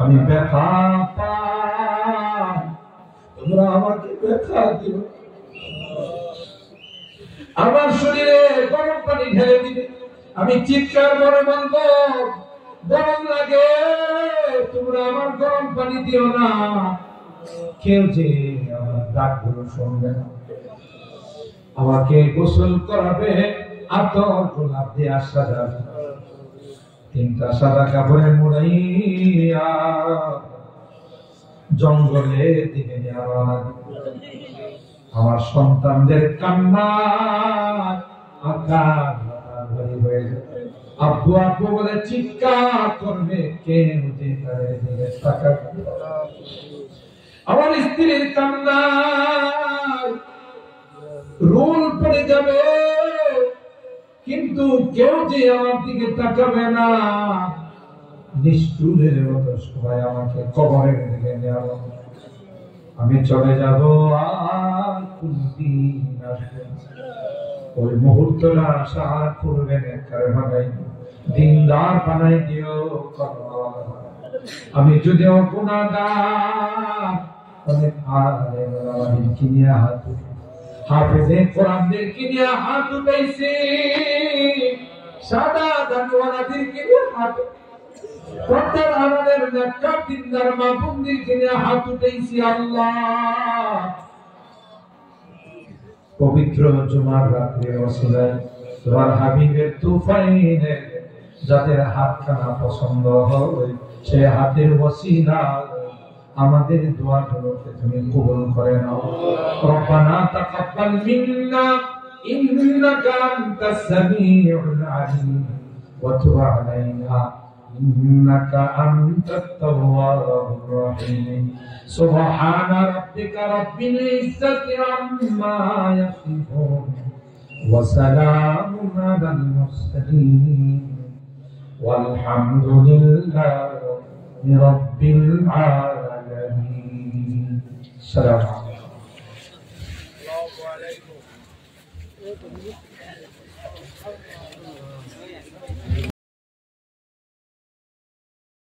আমি ব্যথা পাই, তোমরা আমাকে ব্যথা দিও। আমার শরীরে গরম পানি ঢেলে দিবে, আমি চিৎকার করে বলবো, গরম লাগে, তোমরা আমার গরম পানি দিও না। কেউ যে আমার ডাকগুলো শুনবে না, আমাকে গোসল করাবে, আতর গোলাপ দিয়ে সাজাবে, 3টা সাদা কাপড়ে মুড়াইয়া জঙ্গলে দিকে আমার সন্তানদের কান্না আকার হয়ে যাবে। আব্বু আব্বু বলে চিৎকার করবে, কেউ যে তাদের দিকে তাকাবে। আমার স্ত্রীর কান্না রোল পড়ে যাবে, কিন্তু কেউ যে আমার দিকে তাকাবে না। নিষ্ঠুরের মতো সবাই আমাকে কবরের দিকে নেওয়া, আমি চলে যাব, আর কোনদিন আসবে ওই মুহূর্তটা আশা করবে না। কারণ দিনদার বানাই দিও, আমি যদিও গুনাহগার, অনেক আলেম কিনিয়া হাত, হাফেজে কোরআনদের কিনিয়া হাত উঠাইছি, সাদা দানওয়ালাদের কিনিয়া হাত, পর্দার আড়ালের নেককার দিনদার মা বোনদের কিনিয়া হাত উঠাইছি। আল্লাহ, পবিত্র জুমার রাতের ওসিলায় তোমার হাবিবের তুফাইলে যাদের হাতখানা পছন্দ হয়, সে হাতের ওসিলায় আমাদের দোয়াগুলোকে তুমি কবুল করে নাও। রব্বানা তাকাব্বাল মিন্না ইন্নাকা আনতাস সামিউল আলিম ওয়া তুব আলাইনা ইন্নাকা আনতাত তাওয়াবুর রহিম। সুবহানা রাব্বিকা রাব্বিল ইজ্জাতি আম্মা ইয়াসিফুন ওয়া সালামুন আলাল মুরসালিন ওয়ালহামদুলিল্লাহি রাব্বিল আলামিন। আসসালামু আলাইকুম।